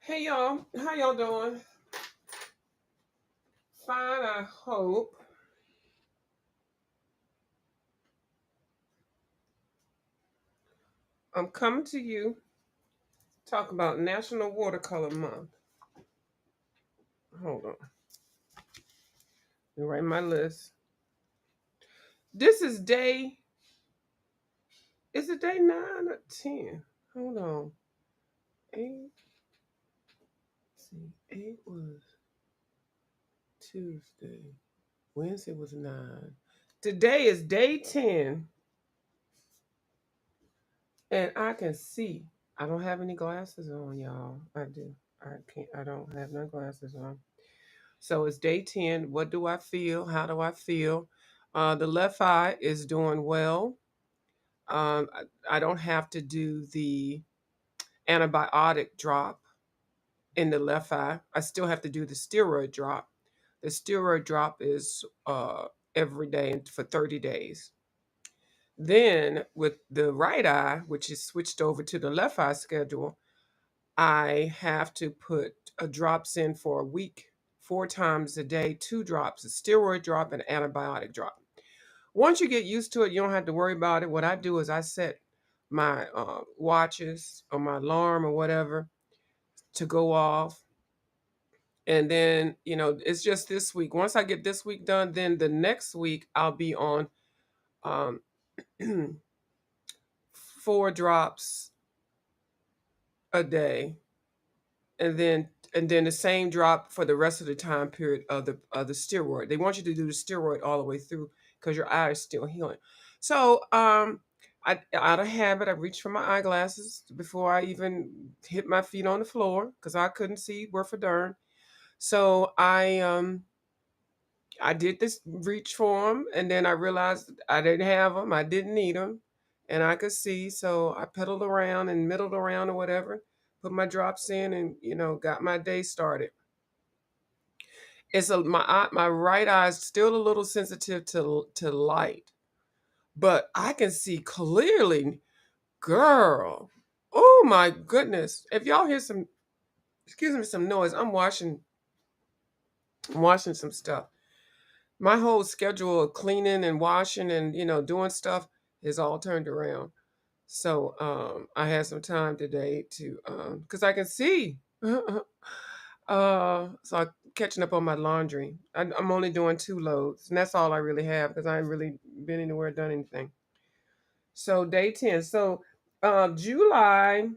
Hey y'all, how y'all doing? Fine, I hope. I'm coming to you talk about National Watercolor Month. Hold on, let me write my list. This is day. Is it day 9 or 10? Hold on. Eight. Let's see, 8 was Tuesday. Wednesday was 9. Today is day 10, and I can see. I don't have any glasses on, y'all. I do. I can't. I don't have no glasses on. So it's day 10. What do I feel? How do I feel? The left eye is doing well. I don't have to do the antibiotic drop in the left eye. I still have to do the steroid drop. The steroid drop is every day for 30 days. Then with the right eye, which is switched over to the left eye schedule, I have to put drops in for a week, 4 times a day, 2 drops, a steroid drop and an antibiotic drop. Once you get used to it, you don't have to worry about it. What I do is I set my watches or my alarm or whatever to go off. And then, it's just this week. Once I get this week done, then the next week I'll be on um, 4 drops a day, and then the same drop for the rest of the time period of the steroid. They want you to do the steroid all the way through because your eye is still healing. So I out of habit, I reached for my eyeglasses before I even hit my feet on the floor because I couldn't see worth a darn. So I did this reach for them, and then I realized I didn't have them. I didn't need them, and I could see. So I pedaled around and middled around or whatever, put my drops in, and got my day started. My right eye is still a little sensitive to light, but I can see clearly, girl. Oh my goodness! If y'all hear some, excuse me, some noise, I'm washing some stuff. My whole schedule of cleaning and washing and doing stuff is all turned around. So I had some time today to because I can see. So I'm catching up on my laundry. I'm only doing 2 loads, and that's all I really have because I ain't really been anywhere done anything. So day 10. So July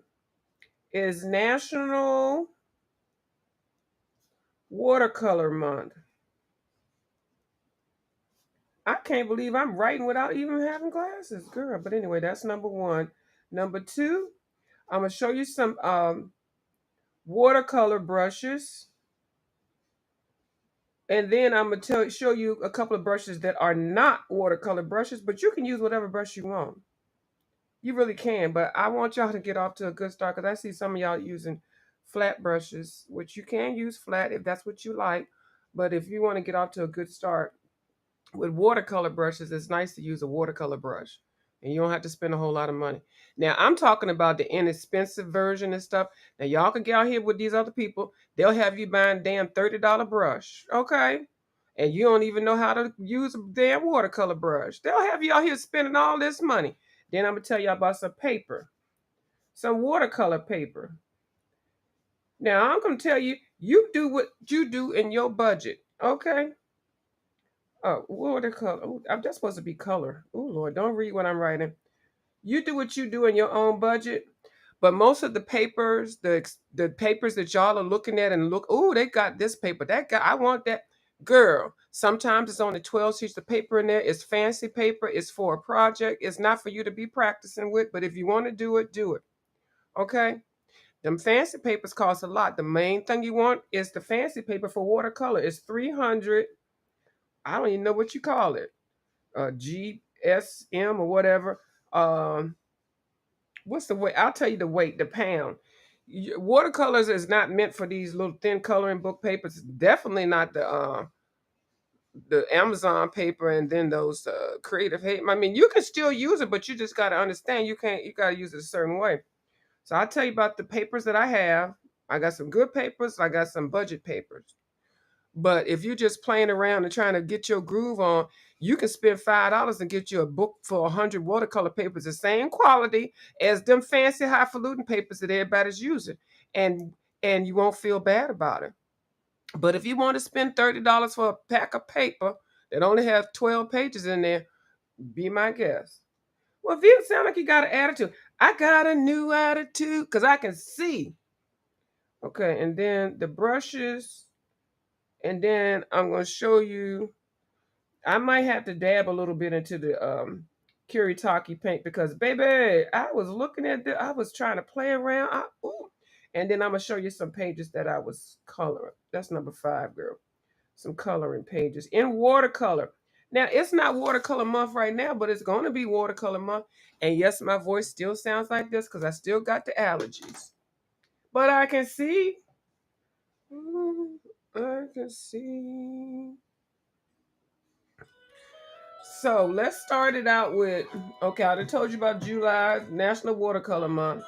is National Watercolor Month. I can't believe I'm writing without even having glasses, girl. But anyway, that's number one. Number two, I'm gonna show you some watercolor brushes, and then I'm gonna show you a couple of brushes that are not watercolor brushes, but you can use whatever brush you want. You really can, but I want y'all to get off to a good start because I see some of y'all using flat brushes, which you can use flat if that's what you like. But if you want to get off to a good start, with watercolor brushes, it's nice to use a watercolor brush and you don't have to spend a whole lot of money. Now, I'm talking about the inexpensive version and stuff. Now, y'all can get out here with these other people. They'll have you buying a damn $30 brush, okay? And you don't even know how to use a damn watercolor brush. They'll have you out here spending all this money. Then I'm going to tell you about some paper, some watercolor paper. Now, I'm going to tell you, you do what you do in your budget, okay? Oh, watercolor. Oh, I'm just supposed to be color. Oh Lord, don't read what I'm writing. You do what you do in your own budget. But most of the papers, the papers that y'all are looking at and look, oh, they got this paper. That guy, I want that. Girl, sometimes it's only 12 sheets of paper in there. It's fancy paper. It's for a project. It's not for you to be practicing with. But if you want to do it, do it. Okay? Them fancy papers cost a lot. The main thing you want is the fancy paper for watercolor. It's 300. I don't even know what you call it. GSM or whatever. What's the weight? I'll tell you the weight, the pound. Watercolors is not meant for these little thin coloring book papers. Definitely not the Amazon paper and then those creative. I mean, you can still use it, but you just got to understand you can't. You got to use it a certain way. So I'll tell you about the papers that I have. I got some good papers. I got some budget papers. But if you're just playing around and trying to get your groove on, you can spend $5 and get you a book for 100 watercolor papers, the same quality as them fancy highfalutin papers that everybody's using, and and you won't feel bad about it. But if you want to spend $30 for a pack of paper that only has 12 pages in there, be my guest. Well, if you sound like you got an attitude, I got a new attitude because I can see. Okay, and then the brushes, and then I'm going to show you. I might have to dab a little bit into the Kuretake paint because, baby, I was looking at I was trying to play around. Ooh. And then I'm going to show you some pages that I was coloring. That's number 5, girl. Some coloring pages in watercolor. Now, it's not watercolor month right now, but it's going to be watercolor month. And yes, my voice still sounds like this because I still got the allergies. But I can see. I can see. So let's start it out with, okay, I already told you about July, National Watercolor Month.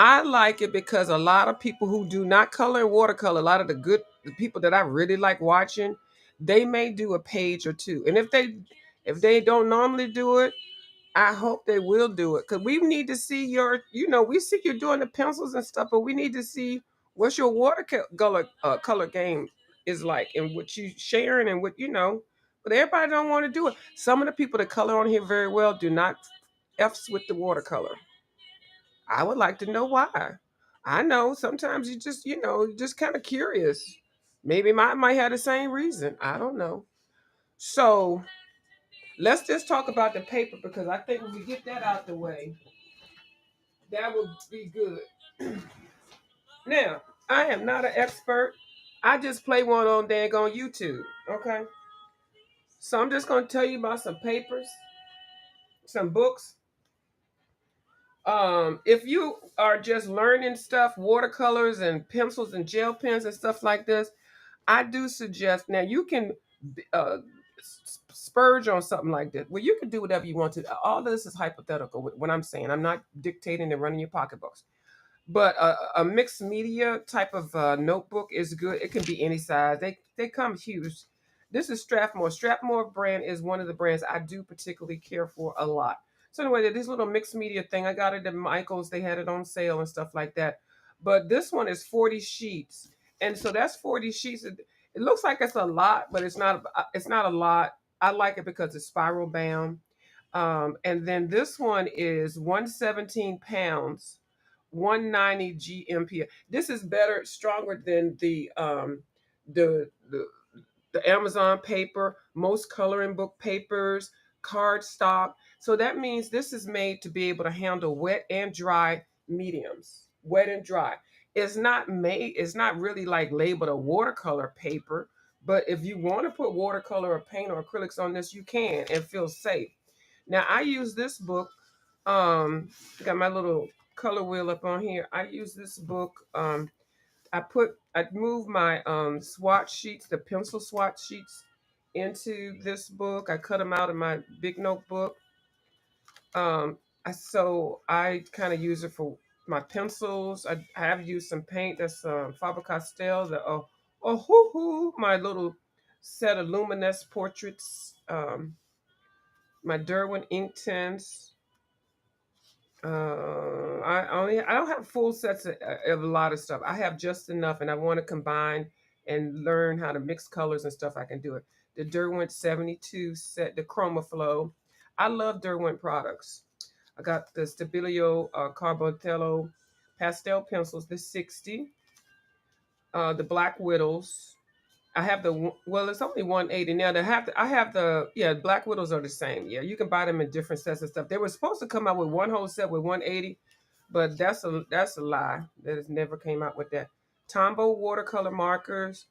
I like it because a lot of people who do not color in watercolor, a lot of the people that I really like watching, they may do a page or two. And if they don't normally do it, I hope they will do it because we need to see we see you doing the pencils and stuff, but we need to see what's your watercolor color game is like and what you sharing and what. But everybody don't want to do it. Some of the people that color on here very well do not f's with the watercolor. I would like to know why. I know sometimes you just kind of curious. Maybe might have the same reason. I don't know. So let's just talk about the paper because I think when we get that out the way, that would be good. Now, I am not an expert. I just play one on daggone YouTube. Okay. So I'm just gonna tell you about some papers, some books. If you are just learning stuff, watercolors and pencils and gel pens and stuff like this, I do suggest now you can uh, spurge on something like this. Well, you can do whatever you want to. All of this is hypothetical. What I'm saying, I'm not dictating and running your pocketbooks. But a mixed media type of notebook is good. It can be any size. They come huge. This is Strathmore. Strathmore brand is one of the brands I do particularly care for a lot. So anyway, this little mixed media thing, I got it at Michael's. They had it on sale and stuff like that. But this one is 40 sheets, and so that's 40 sheets. It looks like it's a lot, but it's not. It's not a lot. I like it because it's spiral bound. And then this one is 117 pounds, 190 GMP. This is better, stronger than the the the Amazon paper, most coloring book papers, cardstock. So that means this is made to be able to handle wet and dry mediums. Wet and dry. It's not really like labeled a watercolor paper, but if you want to put watercolor or paint or acrylics on this, you can and feel safe. Now I use this book. Got my little color wheel up on here. I use this book. I moved my swatch sheets, the pencil swatch sheets, into this book. I cut them out of my big notebook. So I kind of use it for my pencils. I have used some paint. That's Faber Castell. My little set of luminous portraits. My Derwent ink tints. I don't have full sets of a lot of stuff. I have just enough, and I want to combine and learn how to mix colors and stuff. I can do it. The Derwent 72 set, the Chroma Flow. I love Derwent products. I got the Stabilio Carbonatello pastel pencils, the 60, the Black Widows. I have well, it's only 180 now. I have the yeah, Black Widows are the same. Yeah, you can buy them in different sets and stuff. They were supposed to come out with one whole set with 180, but that's a lie. That has never came out with that. Tombow watercolor markers.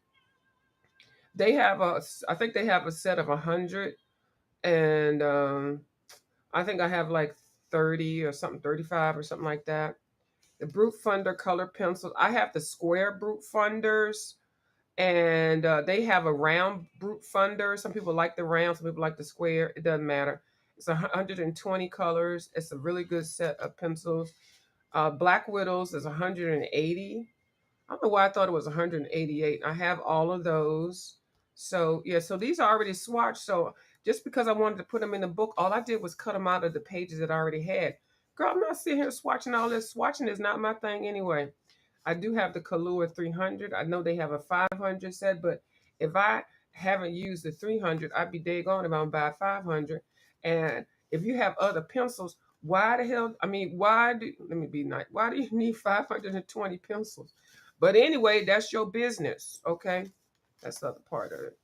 I think they have a set of 100, and I think I have like 30 or something, 35 or something like that. The Brute Funder color pencils. I have the square Brute Funders, and they have a round Brute Funder. Some people like the round, some people like the square. It doesn't matter. It's 120 colors. It's a really good set of pencils. Black Widows is 180. I don't know why I thought it was 188. I have all of those. So yeah, so these are already swatched. So just because I wanted to put them in the book, all I did was cut them out of the pages that I already had. Girl, I'm not sitting here swatching all this. Swatching is not my thing anyway. I do have the Kahlua 300. I know they have a 500 set, but if I haven't used the 300, I'd be daggone if I'm buy 500. And if you have other pencils, why the hell? I mean, why do? Let me be nice. Why do you need 520 pencils? But anyway, that's your business, okay? That's the other part of it.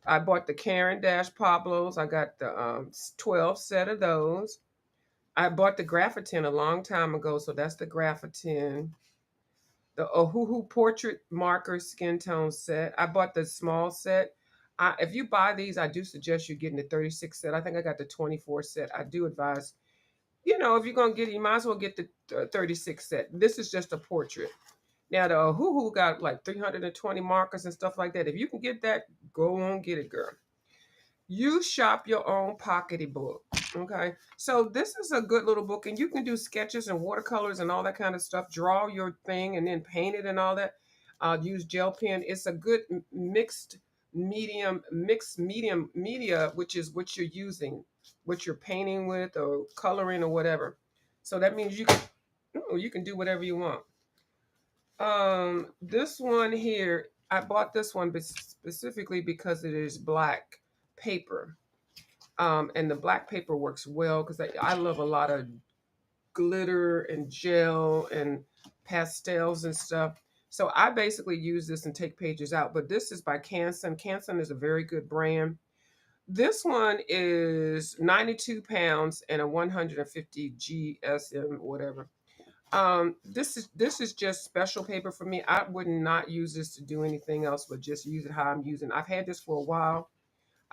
I bought the Karen Dash Pablos. I got the 12 set of those. I bought the Graphitin a long time ago, so that's the Graphitin. The Ohuhu Portrait Marker Skin Tone Set. I bought the small set. If you buy these, I do suggest you getting the 36 set. I think I got the 24 set. I do advise, if you're going to get it, you might as well get the 36 set. This is just a portrait. Now, the Ohuhu got like 320 markers and stuff like that. If you can get that, go on, get it, girl. You shop your own pockety book. Okay. So this is a good little book, and you can do sketches and watercolors and all that kind of stuff. Draw your thing and then paint it and all that. Use gel pen. It's a good mixed medium media, which is what you're using, what you're painting with or coloring or whatever. So that means you can do whatever you want. This one here, I bought this one specifically because it is black paper. And the black paper works well because I love a lot of glitter and gel and pastels and stuff. So I basically use this and take pages out. But this is by Canson. Canson is a very good brand. This one is 92 pounds and a 150 GSM, whatever. This is just special paper for me. I would not use this to do anything else but just use it how I'm using. I've had this for a while.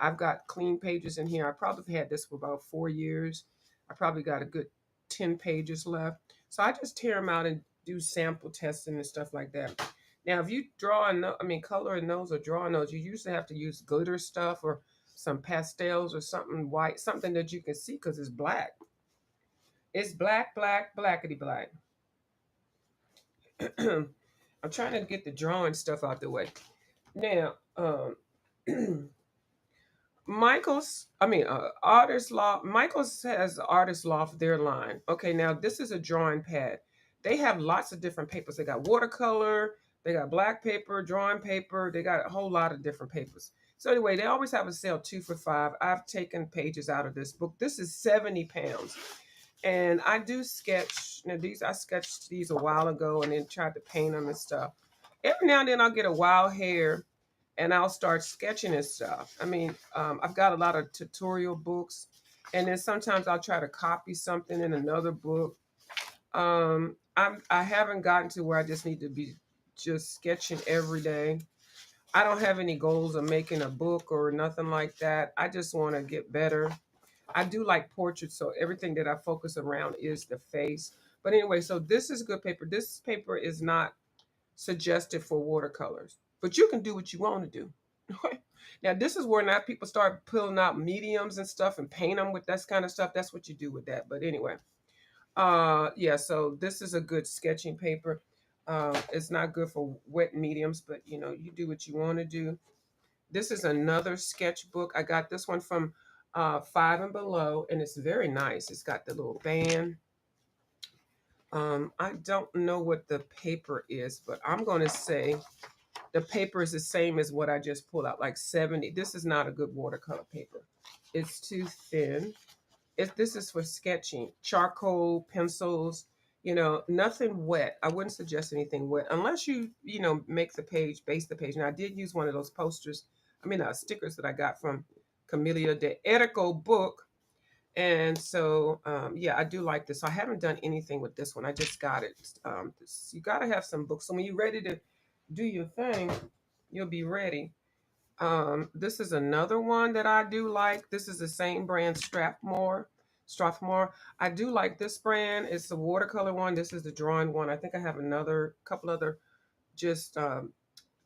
I've got clean pages in here. I probably had this for about 4 years. I probably got a good 10 pages left. So I just tear them out and do sample testing and stuff like that. Now, if you color in those or draw in those, you usually have to use glitter stuff or some pastels or something white, something that you can see because it's black. It's black, black, blackety black. I'm trying to get the drawing stuff out the way. Now, Artist Loft. Michael's has Artist Loft, their line. Okay, now this is a drawing pad. They have lots of different papers. They got watercolor, they got black paper, drawing paper, they got a whole lot of different papers. So anyway, they always have a sale 2 for $5. I've taken pages out of this book. This is 70 pounds. And I do sketch. Now I sketched these a while ago and then tried to paint them and stuff. Every now and then I'll get a wild hair and I'll start sketching and stuff. I've got a lot of tutorial books, and then sometimes I'll try to copy something in another book. I haven't gotten to where I just need to be just sketching every day. I don't have any goals of making a book or nothing like that. I just want to get better. I do like portraits, so everything that I focus around is the face. But anyway, so this is good paper. This paper is not suggested for watercolors, but you can do what you want to do. Now, this is where now people start pulling out mediums and stuff and paint them with that kind of stuff. That's what you do with that. But anyway, yeah. So this is a good sketching paper. It's not good for wet mediums, but you do what you want to do. This is another sketchbook. I got this one from Five and Below, and it's very nice. It's got the little band. I don't know what the paper is, but I'm going to say the paper is the same as what I just pulled out, like 70. This is not a good watercolor paper. It's too thin. This is for sketching, charcoal, pencils, nothing wet. I wouldn't suggest anything wet unless make the page, base the page. Now, I did use one of those stickers that I got from Camellia de Erico book. And so, yeah, I do like this. I haven't done anything with this one. I just got it. You got to have some books. So when you're ready to do your thing, you'll be ready. This is another one that I do like. This is the same brand, Strathmore. I do like this brand. It's the watercolor one. This is the drawing one. I think I have another couple other just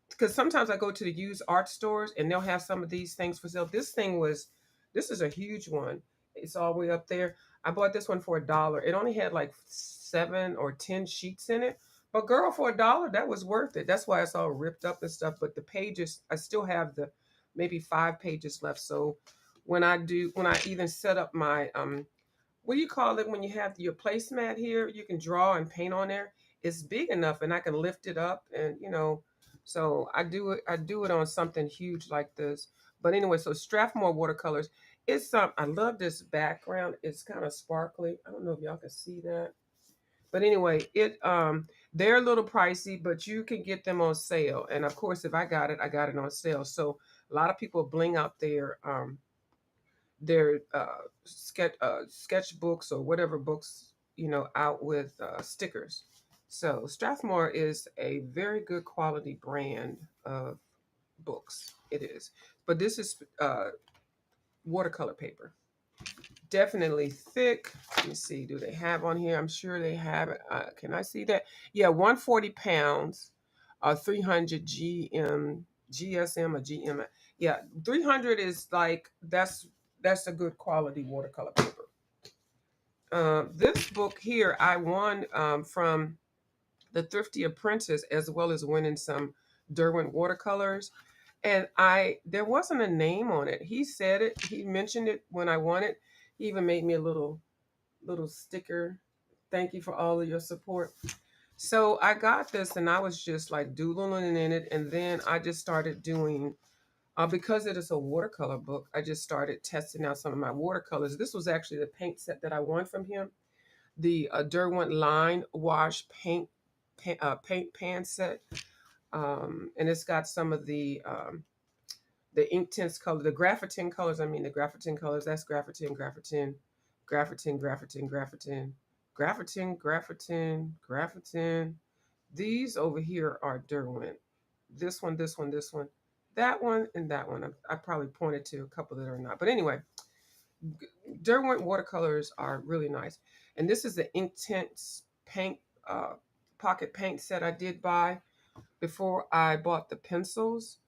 because sometimes I go to the used art stores and they'll have some of these things for sale. This is a huge one. It's all the way up there. I bought this one for $1. It only had like 7 or 10 sheets in it, But girl, for $1, that was worth it. That's why it's all ripped up and stuff. But the pages, I still have the maybe 5 pages left. So when I even set up my what do you call it when you have your placemat here? You can draw and paint on there. It's big enough, and I can lift it up, and so I do it on something huge like this. But anyway, so Strathmore watercolors. It's I love this background. It's kind of sparkly. I don't know if y'all can see that. But anyway, they're a little pricey, but you can get them on sale. And of course, if I got it on sale. So a lot of people bling out their sketchbooks or whatever books out with stickers. So Strathmore is a very good quality brand of books. It is, but this is watercolor paper. Definitely thick. Let me see. Do they have on here? I'm sure they have it. Can I see that? Yeah, 140 pounds, 300 GSM or GM. Yeah, 300 is like that's a good quality watercolor paper. This book here I won from the Thrifty Apprentice, as well as winning some Derwent watercolors. And there wasn't a name on it. He said it. He mentioned it when I won it. He even made me a little sticker. Thank you for all of your support. So I got this, and I was just like doodling in it, and then I just started doing. Because it is a watercolor book, I just started testing out some of my watercolors. This was actually the paint set that I won from him, the Derwent Line Wash paint pan set, and it's got some of the ink tints color, the graphitin colors. I mean, the graphitin colors. That's graphitin. These over here are Derwent. This one, that one, and that one. I probably pointed to a couple that are not. But anyway, Derwent watercolors are really nice. And this is the ink tints paint pocket paint set I did buy before I bought the pencils.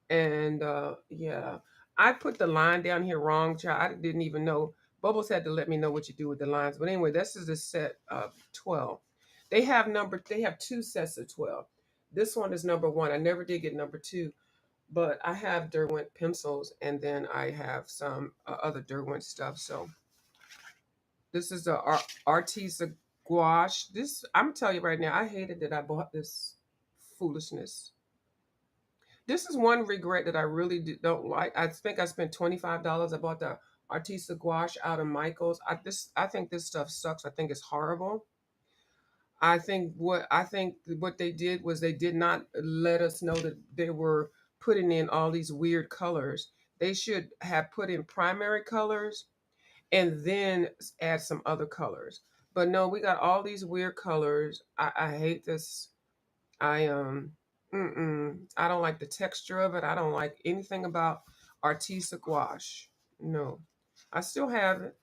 And yeah, I put the line down here wrong, child. I didn't even know. Bubbles had to let me know what you do with the lines. But anyway, this is a set of 12. They have two sets of 12. This one is number one. I never did get number two, but I have Derwent pencils, and then I have some other Derwent stuff. So this is the Artisa gouache. This, I'm telling you right now, I hated that I bought this foolishness. This is one regret that I really don't like. I think I spent $25. I bought the Artisa gouache out of Michael's. I think this stuff sucks. I think it's horrible. I think what they did was they did not let us know that they were putting in all these weird colors. They should have put in primary colors and then add some other colors. But no, we got all these weird colors. I hate this. I I don't like the texture of it. I don't like anything about Artisa gouache. No. I still have it,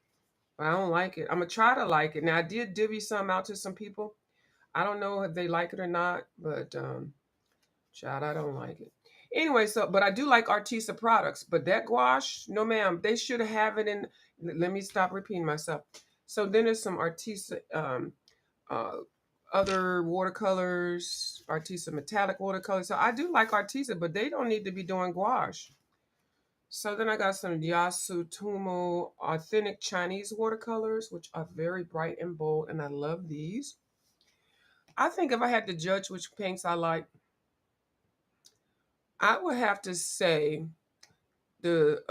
but I don't like it. I'm gonna try to like it. Now I did divvy some out to some people. I don't know if they like it or not, but child, I don't like it. Anyway, so but I do like Artisa products, but that gouache, no ma'am, they should have it in. Let me stop repeating myself. So then there's some Artisa uh, other watercolors, Artisa metallic watercolors. So I do like Artisa, but they don't need to be doing gouache. So then I got some Yasutomo authentic Chinese watercolors, which are very bright and bold, and I love these. I think if I had to judge which paints I like, I would have to say the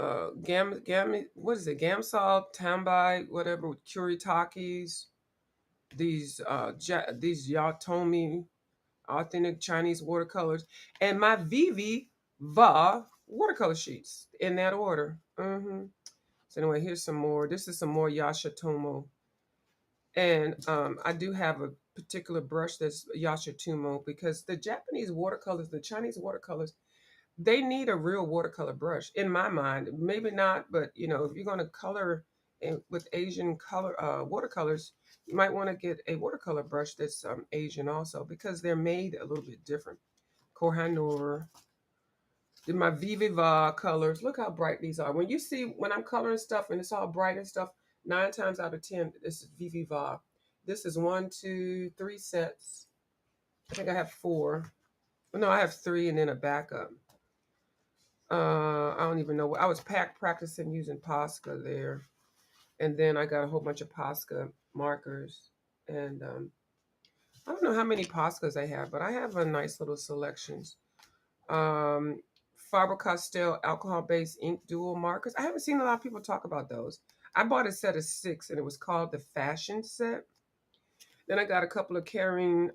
what is it, Gansai Tambi, whatever, Kuritakes, these Yatomi authentic Chinese watercolors, and my Vivi Va watercolor sheets in that order. So anyway, here's some more. This is some more Yashitomo, and I do have a particular brush that's Yashitomo because the Japanese watercolors, the Chinese watercolors, they need a real watercolor brush in my mind. Maybe not, but if you're going to color with Asian color watercolors, you might want to get a watercolor brush that's Asian also because they're made a little bit different. Kohinoor, did my Viviva colors. Look how bright these are. When I'm coloring stuff and it's all bright and stuff, 9 times out of 10, this is Viviva. This is 1, 2, 3 sets. I think I have 4. No, I have 3 and then a backup. I don't even know. I was practicing using Posca there. And then I got a whole bunch of Posca markers. And I don't know how many Poscas I have, but I have a nice little selections. Um, Faber-Castell alcohol-based ink dual markers. I haven't seen a lot of people talk about those. I bought a set of 6, and it was called the Fashion Set. Then I got a couple of Karen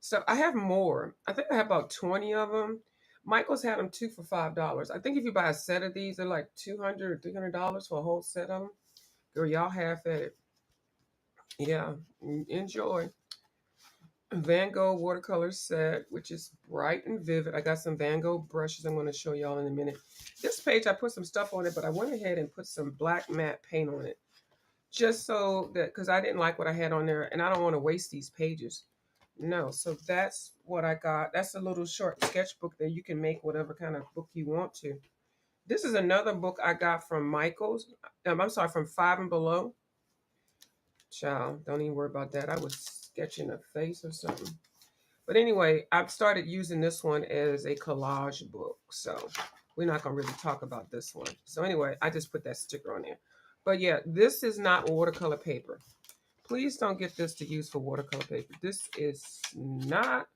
stuff. I have more. I think I have about 20 of them. Michael's had them 2 for $5. I think if you buy a set of these, they're like $200 or $300 for a whole set of them. Girl, y'all half at it. Yeah, enjoy. Van Gogh watercolor set, which is bright and vivid. I got some Van Gogh brushes I'm going to show y'all in a minute. This page, I put some stuff on it, but I went ahead and put some black matte paint on it. Just so that, because I didn't like what I had on there, and I don't want to waste these pages. No, so that's what I got. That's a little short sketchbook that you can make whatever kind of book you want to. This is another book I got from Michael's. I'm sorry, from Five and Below. Child, don't even worry about that. I was sketching a face or something. But anyway, I've started using this one as a collage book. So we're not going to really talk about this one. So anyway, I just put that sticker on there. But yeah, this is not watercolor paper. Please don't get this to use for watercolor paper. This is not,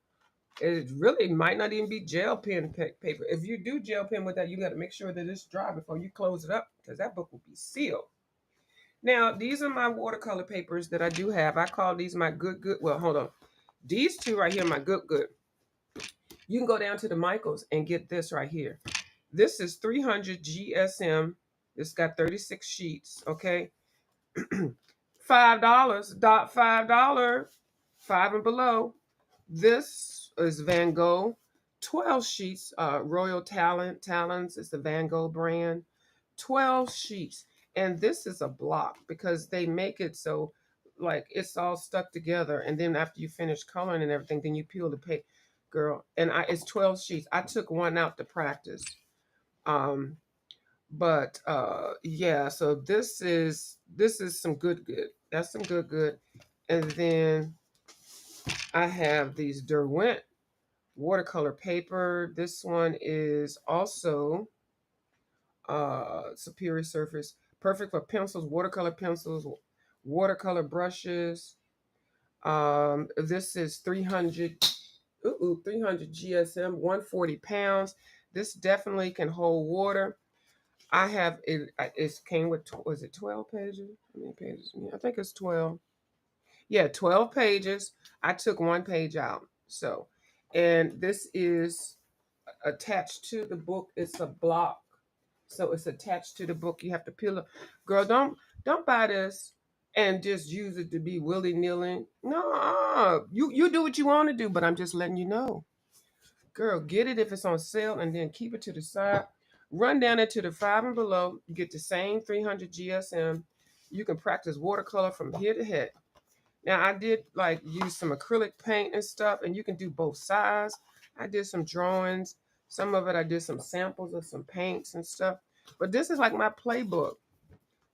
it really might not even be gel pen paper. If you do gel pen with that, you got to make sure that it's dry before you close it up because that book will be sealed. Now, these are my watercolor papers that I do have. I call these my good. Well, hold on. These 2 right here, my good. You can go down to the Michaels and get this right here. This is 300 GSM. It's got 36 sheets, okay? $5, $5, 5 and below. This is Van Gogh, 12 sheets, Royal Talons is the Van Gogh brand, 12 sheets. And this is a block because they make it so like it's all stuck together. And then after you finish coloring and everything, then you peel the paper, girl. And it's 12 sheets. I took one out to practice. Um, but yeah, so this is some good. That's some good. And then I have these Derwent watercolor paper. This one is also superior surface, perfect for pencils, watercolor brushes. This is 300 GSM, 140 pounds. This definitely can hold water. I have it. It came with, was it 12 pages? How many pages? I think it's 12. Yeah, 12 pages. I took 1 page out. So, and this is attached to the book. It's a block. So it's attached to the book. You have to peel it. Girl, don't buy this and just use it to be willy-nilly. No, you do what you want to do, but I'm just letting you know. Girl, get it if it's on sale and then keep it to the side. Run down into the 5 and below. Get the same 300 GSM. You can practice watercolor from here to head. Now I did like use some acrylic paint and stuff, and you can do both sides. I did some drawings. Some of it I did some samples of some paints and stuff. But this is like my playbook.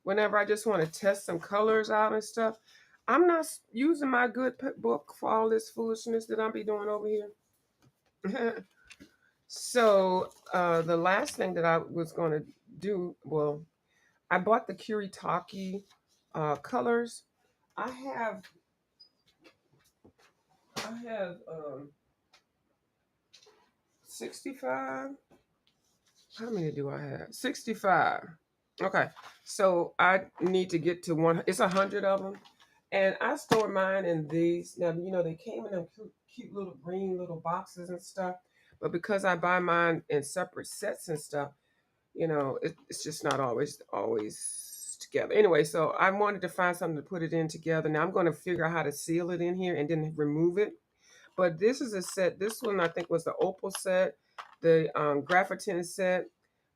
Whenever I just want to test some colors out and stuff, I'm not using my good book for all this foolishness that I'll be doing over here. So the last thing that I was going to do, well, I bought the Kuretake colors. I have I have 65. How many do I have? 65. Okay. So I need to get to one. It's 100 of them. And I store mine in these. Now, they came in them cute little green little boxes and stuff. But because I buy mine in separate sets and stuff, it's just not always together. Anyway, so I wanted to find something to put it in together. Now I'm going to figure out how to seal it in here and then remove it. But this is a set. This one I think was the opal set, the graphitin set,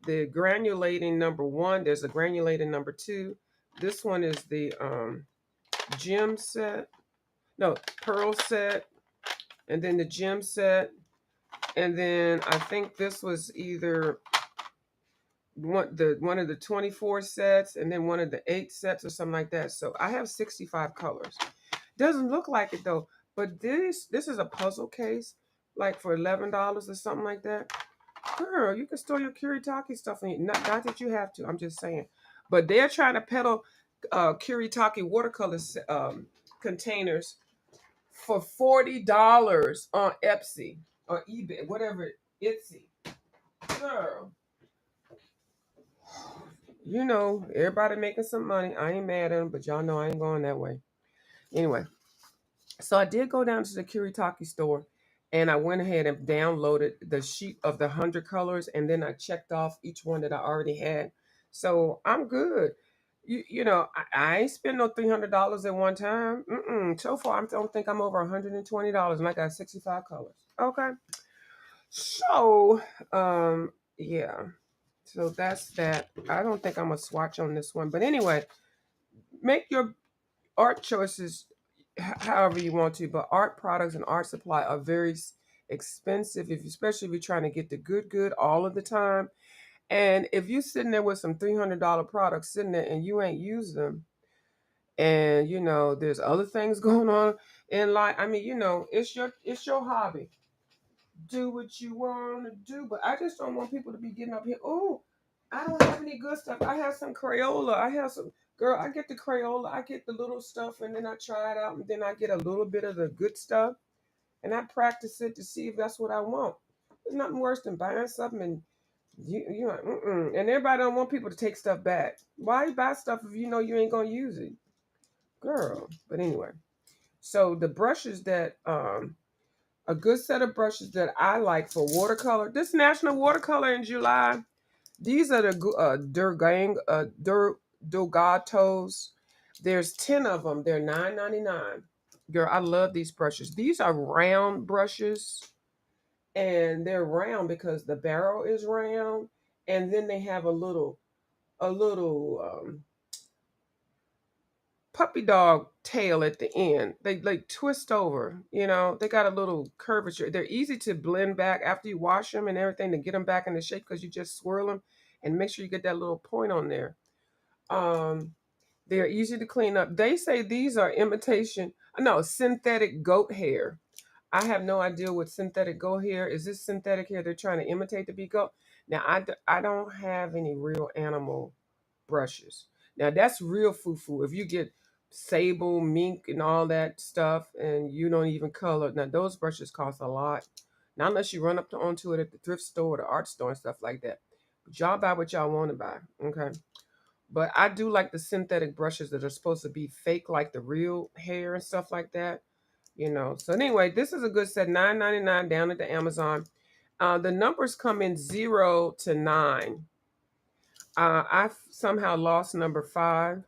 the granulating number 1. There's a granulating number 2. This one is the gem set. No, pearl set, and then the gem set, and then I think this was either one of the 24 sets, and then one of the 8 sets or something like that. So I have 65 colors. Doesn't look like it though. But this is a puzzle case, like for $11 or something like that. Girl, you can store your Kuretake stuff in it. Not that you have to. I'm just saying. But they're trying to peddle Kuretake watercolor containers for $40 on Etsy or eBay, whatever. Etsy. Girl, you know, everybody making some money. I ain't mad at them, but y'all know I ain't going that way. Anyway, so I did go down to the Kuretake store and I went ahead and downloaded the sheet of the 100 colors and then I checked off each one that I already had. So I'm good. You know, I ain't spent no $300 at one time. So far, I don't think I'm over $120 and I got 65 colors. Okay. So, yeah. So that's that. I don't think I'm a swatch on this one. But anyway, make your art choices however you want to, but art products and art supply are very expensive, if especially if you're trying to get the good all of the time. And if you're sitting there with some $300 products sitting there and you ain't used them, and you know there's other things going on in life. I mean, you know, it's your hobby. Do what you want to do, but I just don't want people to be getting up here. Oh, I don't have any good stuff. I have some Crayola. I have some. Girl, I get the Crayola. I get the little stuff, and then I try it out, and then I get a little bit of the good stuff, and I practice it to see if that's what I want. There's nothing worse than buying something and you like, and everybody don't want people to take stuff back. Why you buy stuff if you know you ain't gonna use it, girl? But anyway, so the brushes that a good set of brushes that I like for watercolor. This National Watercolor in July. These are the Durgatos. There's 10 of them. They're $9.99. Girl, I love these brushes. These are round brushes, and they're round because the barrel is round, and then they have a little puppy dog tail at the end. They like twist over, you know, they got a little curvature. They're easy to blend back after you wash them and everything to get them back into shape because you just swirl them and make sure you get that little point on there. Um, they're easy to clean up. They say these are imitation, no, synthetic goat hair. I have no idea what synthetic goat hair is. This synthetic hair they're trying to imitate to be goat. Now I don't have any real animal brushes. Now that's real foo-foo. If you get sable, mink, and all that stuff, and you don't even color, now those brushes cost a lot. Not unless you run up to onto it at the thrift store or the art store and stuff like that. But y'all buy what y'all want to buy, okay? But I do like the synthetic brushes that are supposed to be fake, like the real hair and stuff like that. You know. So anyway, this is a good set, $9.99 down at the Amazon. The numbers come in 0 to 9. I somehow lost number 5.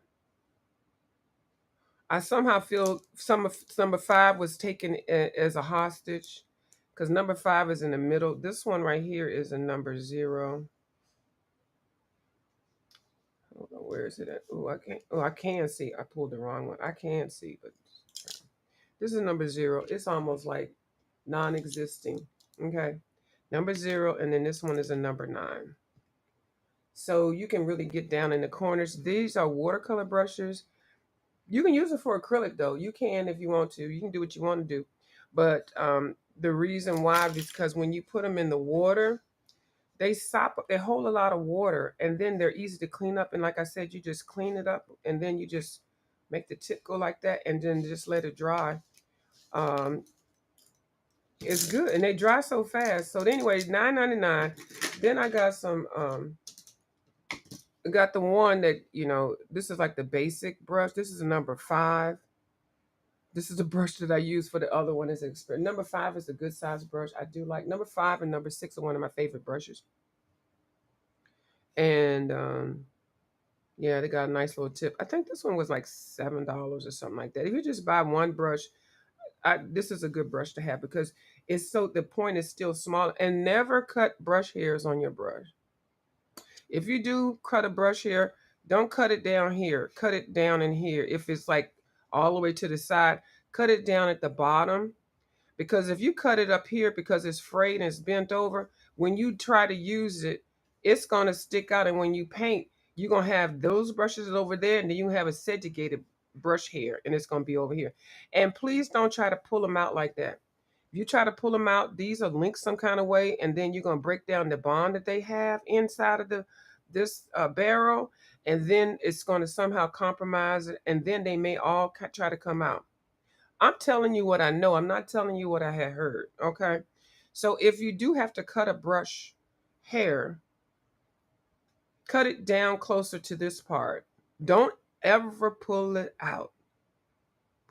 I somehow feel number 5 was taken as a hostage because number 5 is in the middle. This one right here is a number 0. Hold on, where is it at? Oh, I can't. Oh, I can see. I pulled the wrong one. I can see, but this is number 0. It's almost like non-existing. Okay, number 0, and then this one is a number 9. So you can really get down in the corners. These are watercolor brushes. You can use it for acrylic though. You can if you want to. You can do what you want to do. But the reason why is because when you put them in the water, they sop up. They hold a lot of water, and then they're easy to clean up. And like I said, you just clean it up, and then you just make the tip go like that, and then just let it dry. Um, it's good, and they dry so fast. So anyway, $9.99. Then I got some. I got the one that This is like the basic brush. This is a number 5. This is the brush that I use for the other one. Is number 5 is a good size brush. I do like number 5 and number 6 are one of my favorite brushes. And yeah, they got a nice little tip. I think this one was like $7 or something like that. If you just buy one brush, this is a good brush to have because the point is still small. And never cut brush hairs on your brush. If you do cut a brush hair, don't cut it down here. Cut it down in here. If it's like all the way to the side, cut it down at the bottom. Because if you cut it up here because it's frayed and it's bent over, when you try to use it, it's going to stick out. And when you paint, you're going to have those brushes over there, and then you have a segregated brush hair, and it's going to be over here. And please don't try to pull them out like that. If you try to pull them out, these are linked some kind of way, and then you're going to break down the bond that they have inside of this barrel, and then it's going to somehow compromise it, and then they may all try to come out. I'm telling you what I know. I'm not telling you what I had heard. Okay. So if you do have to cut a brush hair, cut it down closer to this part. Don't ever pull it out.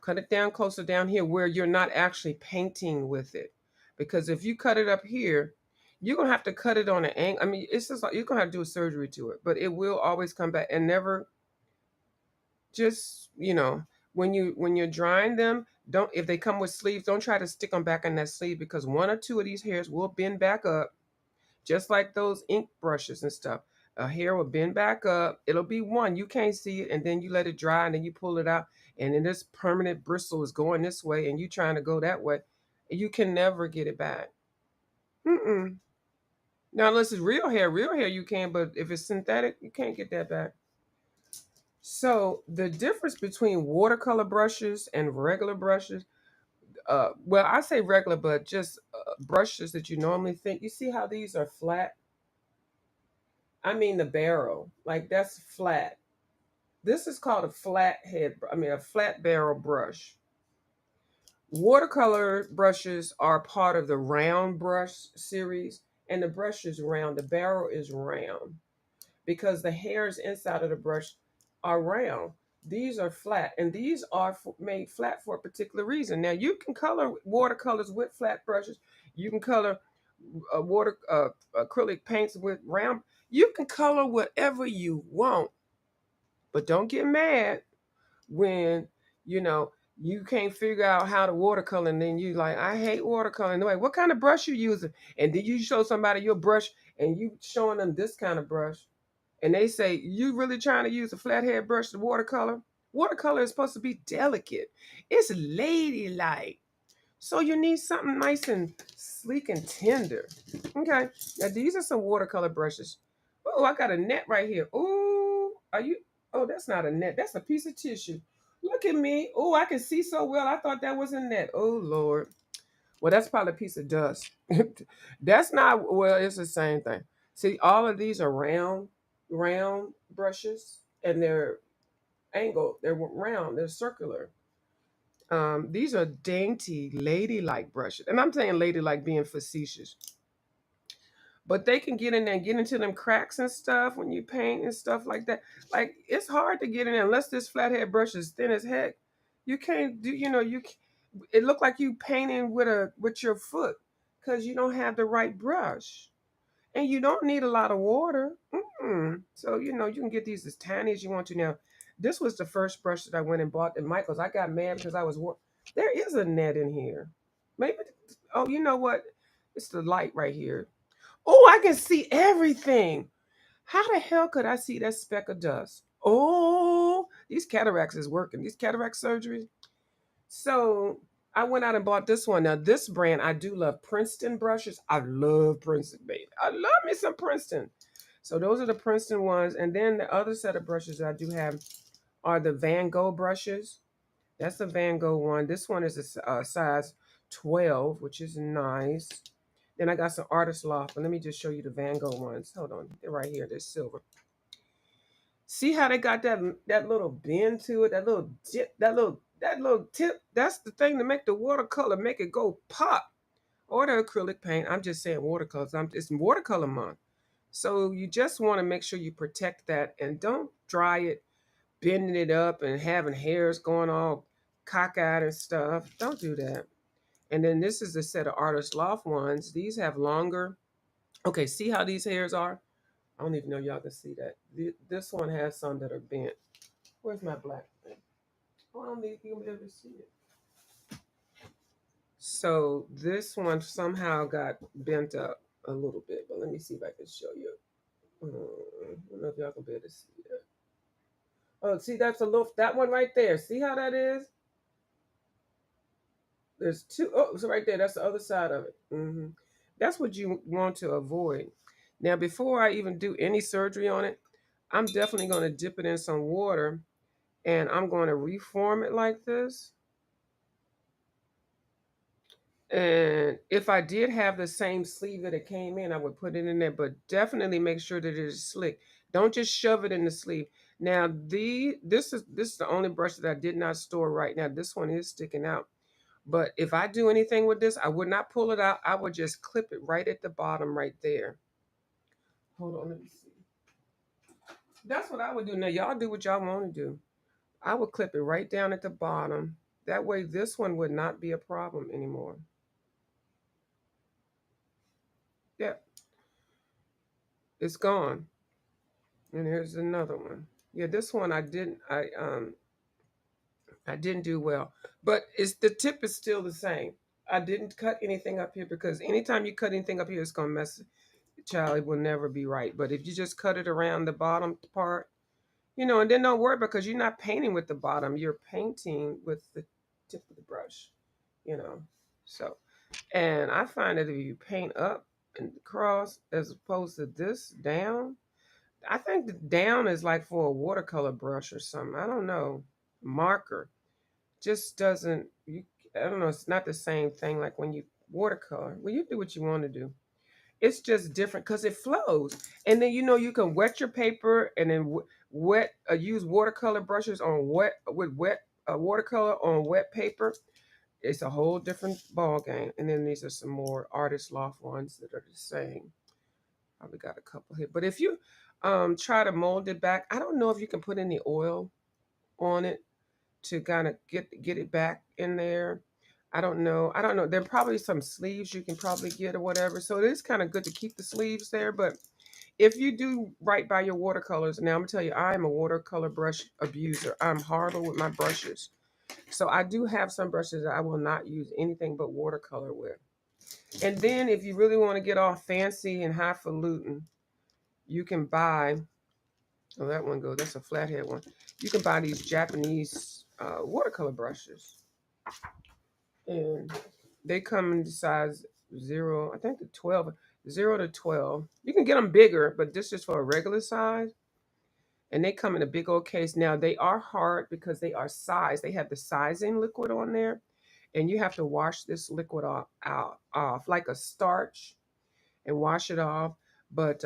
Cut it down closer down here where you're not actually painting with it. Because if you cut it up here, you're gonna have to cut it on an angle. I mean, it's just like you're gonna have to do a surgery to it, but it will always come back and never just, when you're drying them, don't if they come with sleeves, don't try to stick them back in that sleeve because one or two of these hairs will bend back up, just like those ink brushes and stuff. A hair will bend back up. It'll be one. You can't see it, and then you let it dry, and then you pull it out, and then this permanent bristle is going this way, and you trying to go that way. You can never get it back. Mm-mm. Now, unless it's real hair you can, but if it's synthetic, you can't get that back. So the difference between watercolor brushes and regular brushes, well, I say regular, but just brushes that you normally think. You see how these are flat? I mean the barrel, like that's flat. This is called a flat head, I mean a flat barrel brush. Watercolor brushes are part of the round brush series, and the brush is round. The barrel is round because the hairs inside of the brush are round. These are flat, and these are made flat for a particular reason. Now, you can color watercolors with flat brushes. You can color acrylic paints with round. You can color whatever you want, but don't get mad when you know you can't figure out how to watercolor, and then you like, I hate watercolor. Like, what kind of brush you using? And then you show somebody your brush, and you showing them this kind of brush, and they say, you really trying to use a flathead brush to watercolor? Watercolor is supposed to be delicate. It's ladylike. So you need something nice and sleek and tender. Okay. Now these are some watercolor brushes. Oh, I got a net right here. Oh, are you? Oh, that's not a net. That's a piece of tissue. Look at me. Oh, I can see so well. I thought that was a net. Oh, Lord. Well, that's probably a piece of dust. That's not, well, it's the same thing. See, all of these are round brushes, and they're angled, they're round, they're circular. These are dainty, ladylike brushes. And I'm saying ladylike being facetious. But they can get in there and get into them cracks and stuff when you paint and stuff like that. Like, it's hard to get in there unless this flathead brush is thin as heck. You can't do, it look like you painting with your foot because you don't have the right brush. And you don't need a lot of water. So, you can get these as tiny as you want to. Now, this was the first brush that I went and bought at Michael's. I got mad because there is a net in here. Maybe, oh, you know what? It's the light right here. Oh, I can see everything. How the hell could I see that speck of dust? Oh, these cataracts is working. These cataract surgeries. So I went out and bought this one. Now, this brand, I do love Princeton brushes. I love Princeton, baby. I love me some Princeton. So those are the Princeton ones. And then the other set of brushes that I do have are the Van Gogh brushes. That's the Van Gogh one. This one is a size 12, which is nice. Then I got some Artist Loft. But let me just show you the Van Gogh ones. Hold on. They're right here. They're silver. See how they got that little bend to it, that little dip, that little tip. That's the thing to make the watercolor make it go pop. Or the acrylic paint. I'm just saying watercolors. It's WaterColor Month, so you just want to make sure you protect that and don't dry it, bending it up and having hairs going all cockeyed and stuff. Don't do that. And then this is a set of Artist Loft ones. These have longer. Okay, see how these hairs are? I don't even know y'all can see that. This one has some that are bent. Where's my black thing? Oh, I don't think you'll be able to see it. So this one somehow got bent up a little bit, but let me see if I can show you. I don't know if y'all can be able to see that. Oh, see, that's a little, that one right there. See how that is? There's two. Oh, so right there, that's the other side of it. That's what you want to avoid. Now, before I even do any surgery on it, I'm definitely going to dip it in some water And I'm going to reform it like this. And if I did have the same sleeve that it came in, I would put it in there, but definitely make sure that it is slick. Don't just shove it in the sleeve. Now, this is the only brush that I did not store right now. This one is sticking out. But if I do anything with this, I would not pull it out. I would just clip it right at the bottom right there. Hold on, let me see. That's what I would do. Now, y'all do what y'all want to do. I would clip it right down at the bottom. That way, this one would not be a problem anymore. Yeah, it's gone. And here's another one. Yeah, this one I didn't do well. But it's the tip is still the same. I didn't cut anything up here because anytime you cut anything up here, it's gonna mess child, it will never be right. But if you just cut it around the bottom part, and then don't worry because you're not painting with the bottom, you're painting with the tip of the brush, you know. So and I find that if you paint up and across as opposed to this down, I think the down is like for a watercolor brush or something. I don't know. Marker just doesn't you I don't know, it's not the same thing like when you watercolor. Well, you do what you want to do. It's just different because it flows. And then you can wet your paper and then wet use watercolor brushes on wet watercolor on wet paper. It's a whole different ball game. And then these are some more artist loft ones that are the same. Probably got a couple here. But if you try to mold it back, I don't know if you can put any oil on it to kind of get it back in there. I don't know. I don't know. There are probably some sleeves you can probably get or whatever. So it is kind of good to keep the sleeves there. But if you do right by your watercolors, now I'm gonna tell you, I am a watercolor brush abuser. I'm horrible with my brushes. So I do have some brushes that I will not use anything but watercolor with. And then if you really want to get all fancy and highfalutin, you can buy, oh, that one goes, that's a flathead one. You can buy these Japanese watercolor brushes. And they come in the size zero, I think the 12, 0 to 12. You can get them bigger, but this is for a regular size. And they come in a big old case. Now they are hard because they are sized. They have the sizing liquid on there. And you have to wash this liquid off like a starch and wash it off. But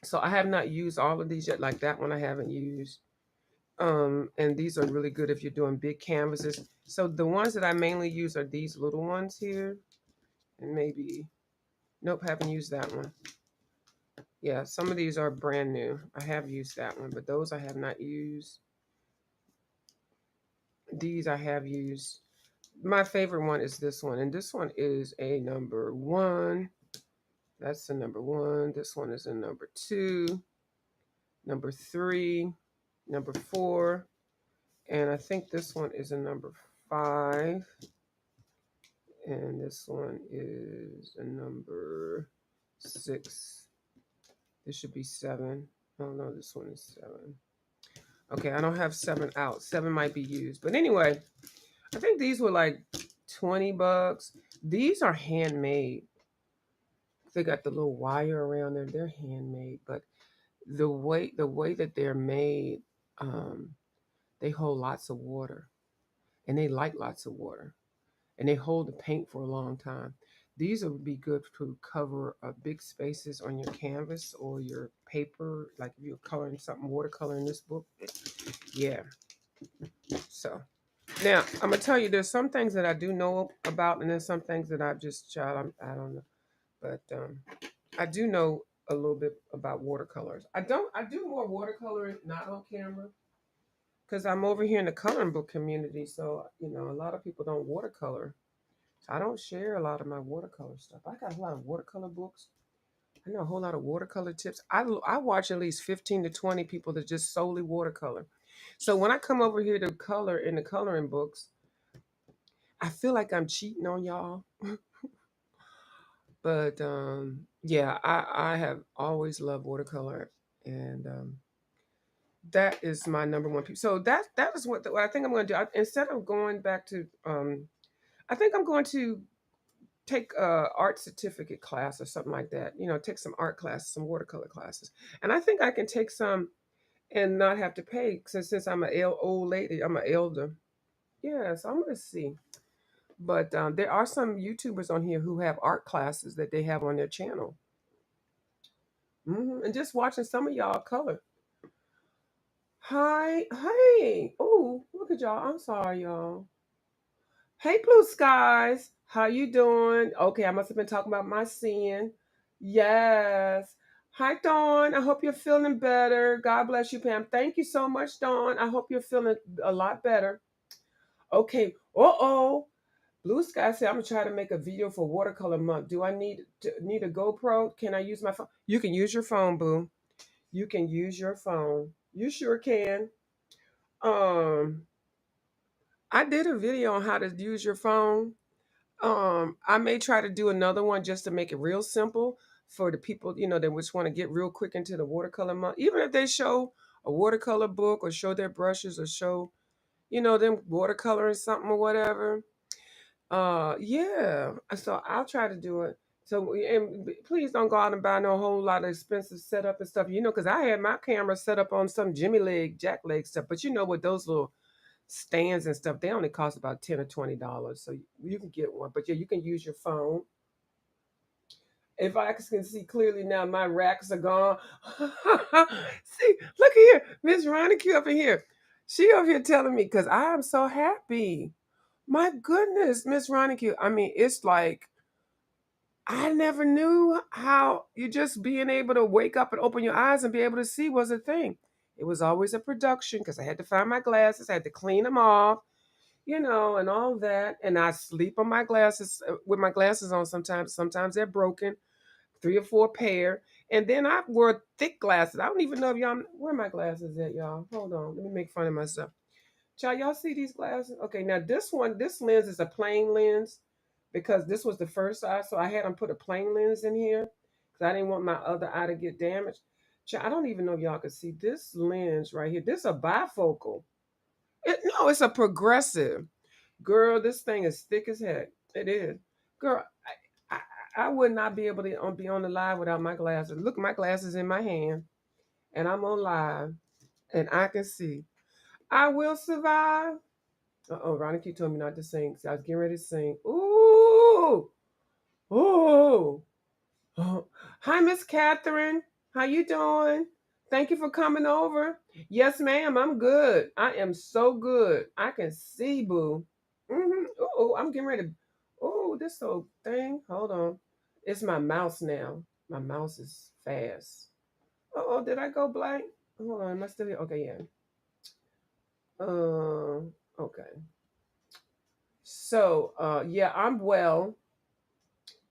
so I have not used all of these yet. Like that one I haven't used. And these are really good if you're doing big canvases. So the ones that I mainly use are these little ones here. And maybe, nope, haven't used that one. Yeah, some of these are brand new. I have used that one, but those I have not used. These I have used. My favorite one is this one. And this one is a number 1. That's the number 1. This one is a number 2, number 3, number 4. And I think this one is a number 5. And this one is a number 6. This should be 7. Oh no, this one is 7. Okay, I don't have 7 out. 7 might be used. But anyway, I think these were like $20. These are handmade. They got the little wire around there. They're handmade, but the way that they're made, um, they hold lots of water, and they like lots of water, and they hold the paint for a long time. These would be good to cover big spaces on your canvas or your paper, like if you're coloring something watercolor in this book. Yeah. So now I'm gonna tell you, there's some things that I do know about, and there's some things that I've just child I don't know, but I do know a little bit about watercolors. I do more watercoloring not on camera because I'm over here in the coloring book community. So a lot of people don't watercolor. So I don't share a lot of my watercolor stuff. I got a lot of watercolor books. I know a whole lot of watercolor tips. I watch at least 15 to 20 people that just solely watercolor. So when I come over here to color in the coloring books, I feel like I'm cheating on y'all. But yeah, I have always loved watercolor, and that is my number one piece. So that is what I think I'm going to do. Instead of going back to, I think I'm going to take a art certificate class or something like that. Take some art classes, some watercolor classes, and I think I can take some and not have to pay. Since I'm old lady, I'm an elder. Yeah, so I'm gonna see. But there are some YouTubers on here who have art classes that they have on their channel. And just watching some of y'all color. Hi, hey, oh, look at y'all. I'm sorry, y'all. Hey, Blue Skies, how you doing? Okay, I must have been talking about my sin. Yes. Hi, Dawn. I hope you're feeling better. God bless you, Pam. Thank you so much, Dawn. I hope you're feeling a lot better. Okay. Uh-oh. Blue Sky said, I'm gonna try to make a video for Watercolor Month. Do I need a GoPro? Can I use my phone? You can use your phone, boo. You can use your phone. You sure can. Um, I did a video on how to use your phone. I may try to do another one just to make it real simple for the people, that just want to get real quick into the watercolor month. Even if they show a watercolor book or show their brushes or show, them watercoloring something or whatever. Yeah. So I'll try to do it. So and please don't go out and buy no whole lot of expensive setup and stuff, because I had my camera set up on some Jimmy leg, jack leg stuff. But with those little stands and stuff, they only cost about $10 or $20. So you can get one. But yeah, you can use your phone. If I can see clearly now, my racks are gone. See, look here, Miss Ronique up in here. She over here telling me because I am so happy. My goodness, Miss Ronique. I mean, it's like I never knew how you just being able to wake up and open your eyes and be able to see was a thing. It was always a production because I had to find my glasses, I had to clean them off, and all that. And I sleep on my glasses with my glasses on sometimes. Sometimes they're broken, 3 or 4 pair. And then I wore thick glasses. I don't even know if y'all, where my glasses at, y'all? Hold on. Let me make fun of myself. Y'all see these glasses? Okay, now this lens is a plain lens because this was the first eye. So I had them put a plain lens in here because I didn't want my other eye to get damaged. I don't even know if y'all can see this lens right here. This is a bifocal. No, it's a progressive. Girl, this thing is thick as heck. It is. Girl, I would not be able to be on the live without my glasses. Look, my glasses in my hand, and I'm on live, and I can see. I will survive. Uh-oh, Ronnie keep told me not to sing, so I was getting ready to sing. Ooh, ooh. Oh. Hi, Miss Catherine. How you doing? Thank you for coming over. Yes, ma'am. I'm good. I am so good. I can see, boo. Oh, I'm getting ready to. Oh, this old thing. Hold on. It's my mouse now. My mouse is fast. Oh, did I go blank? Hold on. Am I still here? Okay, yeah. Okay. So, yeah, I'm well.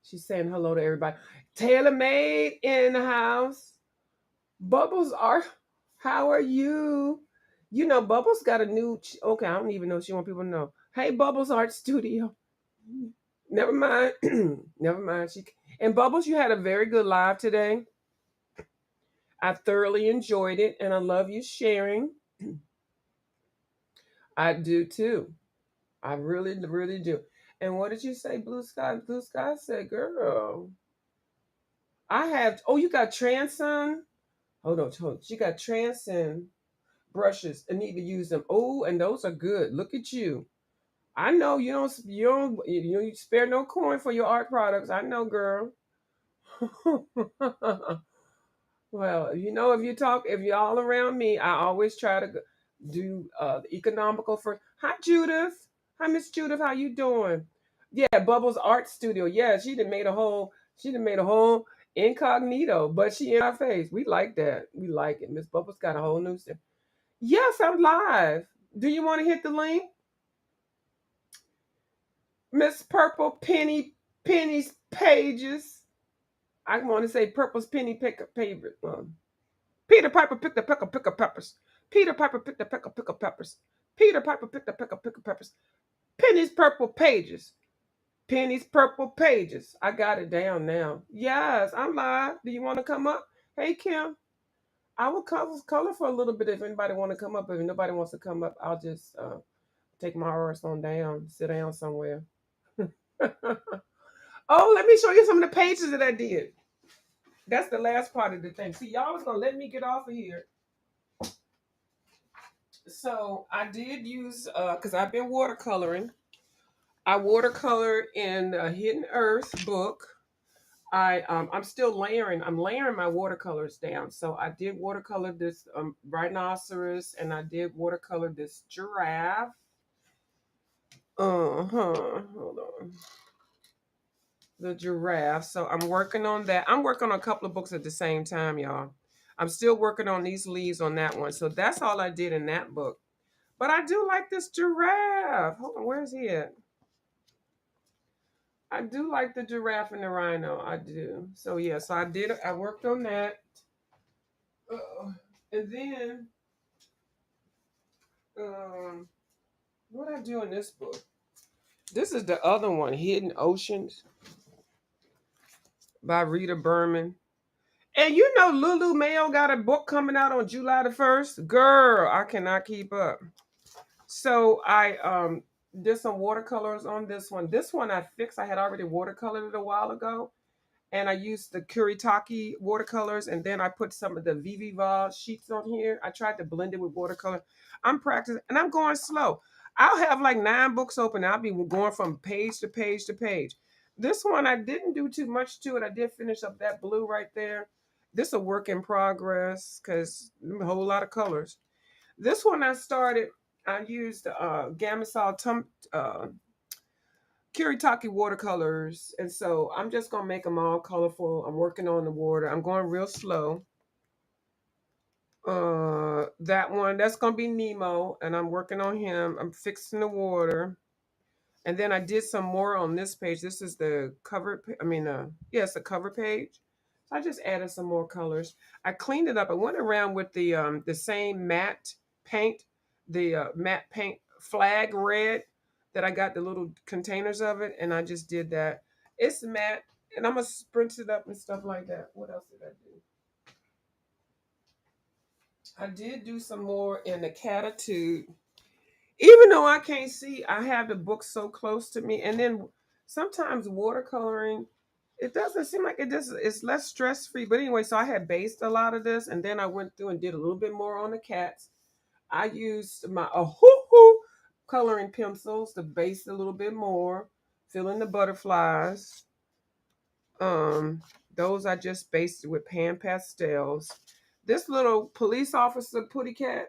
She's saying hello to everybody. Taylor Made in the house. Bubbles are. How are you? Bubbles got a new. Okay, I don't even know if she want people to know. Hey, Bubbles Art Studio. Never mind. Never mind. And Bubbles, you had a very good live today. I thoroughly enjoyed it, and I love you sharing. I do too. I really, really do. And what did you say, Blue Sky? Blue Sky said, "Girl, I have." Oh, you got Transon. Hold on. She got Transon brushes and need to use them. Oh, and those are good. Look at you. I know you spare no coin for your art products. I know, girl. Well, if you're all around me, I always try to do the economical first. Hi, Judith. Hi, Miss Judith. How you doing? Yeah, Bubbles Art Studio. Yeah, she done made a whole incognito, but she in our face. We like that. We like it. Miss Bubbles got a whole new stuff. Yes, I'm live. Do you want to hit the link? Miss Purple Penny's pages. I want to say Purple's Penny pick favorite. Peter Piper picked the pickle peppers. Peter Piper picked the pickle peppers. Peter Piper picked the pickle peppers. Penny's purple pages. Penny's purple pages. I got it down now. Yes, I'm live. Do you want to come up? Hey, Kim. I will color for a little bit if anybody want to come up. If nobody wants to come up, I'll just take my arse on down, sit down somewhere. Oh, let me show you some of the pages that I did. That's the last part of the thing. See, y'all was gonna let me get off of here. So I did use because I've been watercoloring. I watercolor in a Hidden Earth book. I'm still layering. I'm layering my watercolors down. So I did watercolor this rhinoceros, and I did watercolor this giraffe. Hold on. The giraffe. So I'm working on that. I'm working on a couple of books at the same time, y'all. I'm still working on these leaves on that one. So that's all I did in that book. But I do like this giraffe. Hold on, where's he at? I do like the giraffe and the rhino. I do. So yeah, so I did. I worked on that. And then, um, what I do in this book? This is the other one, Hidden Oceans by Rita Berman. And you know, Lulu Mayo got a book coming out on July the 1st. Girl, I cannot keep up. So I did some watercolors on this one. This one I fixed. I had already watercolored it a while ago. And I used the Kuretake watercolors, and then I put some of the Viviva sheets on here. I tried to blend it with watercolor. I'm practicing, and I'm going slow. I'll have like 9 books open. I'll be going from page to page to page. This one, I didn't do too much to it. I did finish up that blue right there. This a work in progress because a whole lot of colors. This one I started, I used Gansai Kuretake watercolors, and so I'm just gonna make them all colorful. I'm working on the water. I'm going real slow. That one, that's gonna be Nemo, and I'm working on him. I'm fixing the water, and then I did some more on this page. This is the cover. I mean, yeah, it's a cover page. So I just added some more colors. I cleaned it up. I went around with the same matte paint, the matte paint flag red that I got the little containers of it, and I just did that. It's matte, and I'm gonna spritz it up and stuff like that. What else did I do? I did do some more in the Catitude. Even though I can't see, I have the book so close to me. And then sometimes watercoloring, it doesn't seem like it just it's less stress free. But anyway, so I had based a lot of this, and then I went through and did a little bit more on the cats. I used my coloring pencils to base a little bit more, fill in the butterflies. Um, those I just based with pan pastels. This little police officer putty cat,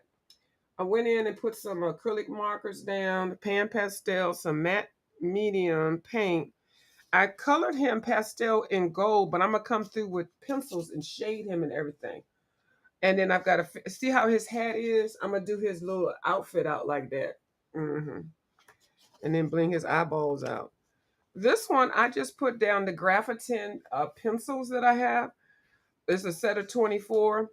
I went in and put some acrylic markers down, pan pastel, some matte medium paint. I colored him pastel in gold, but I'm gonna come through with pencils and shade him and everything. And then I've got to see how his hat is. I'm gonna do his little outfit out like that, and then bling his eyeballs out. This one I just put down the graphitin pencils that I have. It's a set of 24.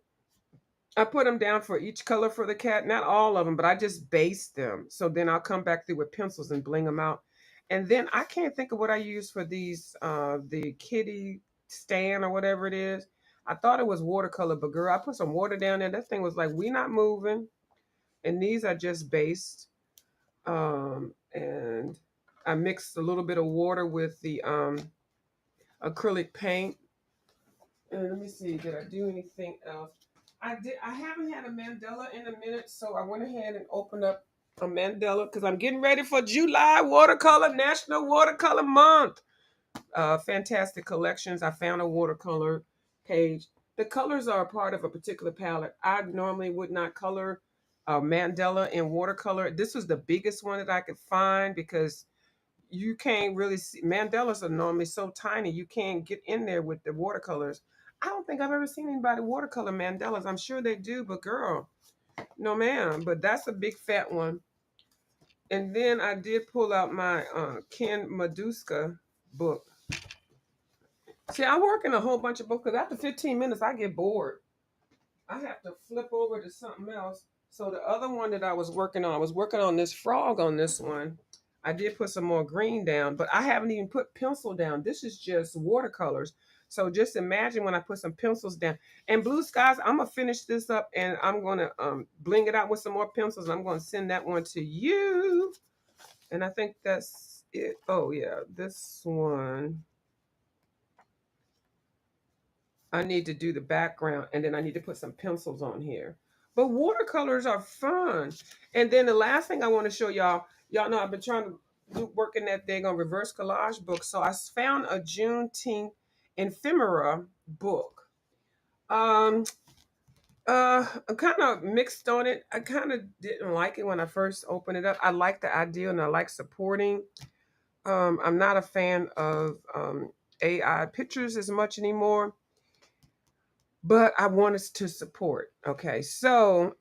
I put them down for each color for the cat, not all of them, but I just based them. So then I'll come back through with pencils and bling them out. And then I can't think of what I use for these, the kitty stand or whatever it is. I thought it was watercolor, but girl, I put some water down there. That thing was like, we not moving. And these are just based. And I mixed a little bit of water with the acrylic paint. And let me see, did I do anything else? I did. I haven't had a mandala in a minute, so I went ahead and opened up a mandala because I'm getting ready for July Watercolor National Watercolor Month. Fantastic collections. I found a watercolor page. The colors are a part of a particular palette. I normally would not color a mandala in watercolor. This was the biggest one that I could find because you can't really see mandalas are normally so tiny you can't get in there with the watercolors. I don't think I've ever seen anybody watercolor mandalas. I'm sure they do, but girl, no ma'am. But that's a big fat one. And then I did pull out my Ken Maduska book. See, I'm working a whole bunch of books because after 15 minutes I get bored. I have to flip over to something else. So the other one that I was working on this frog on this one. I did put some more green down, but I haven't even put pencil down. This is just watercolors. So just imagine when I put some pencils down. And blue skies, I'm gonna finish this up and I'm gonna bling it out with some more pencils. I'm gonna send that one to you. And I think that's it. Oh yeah, this one. I need to do the background and then I need to put some pencils on here. But watercolors are fun. And then the last thing I want to show y'all know I've been trying to working that thing on reverse collage books. So I found a Juneteenth ephemera book. Um, I'm kind of mixed on it. I kind of didn't like it when I first opened it up. I like the idea and I like supporting. I'm not a fan of AI pictures as much anymore, but I wanted to support. Okay, so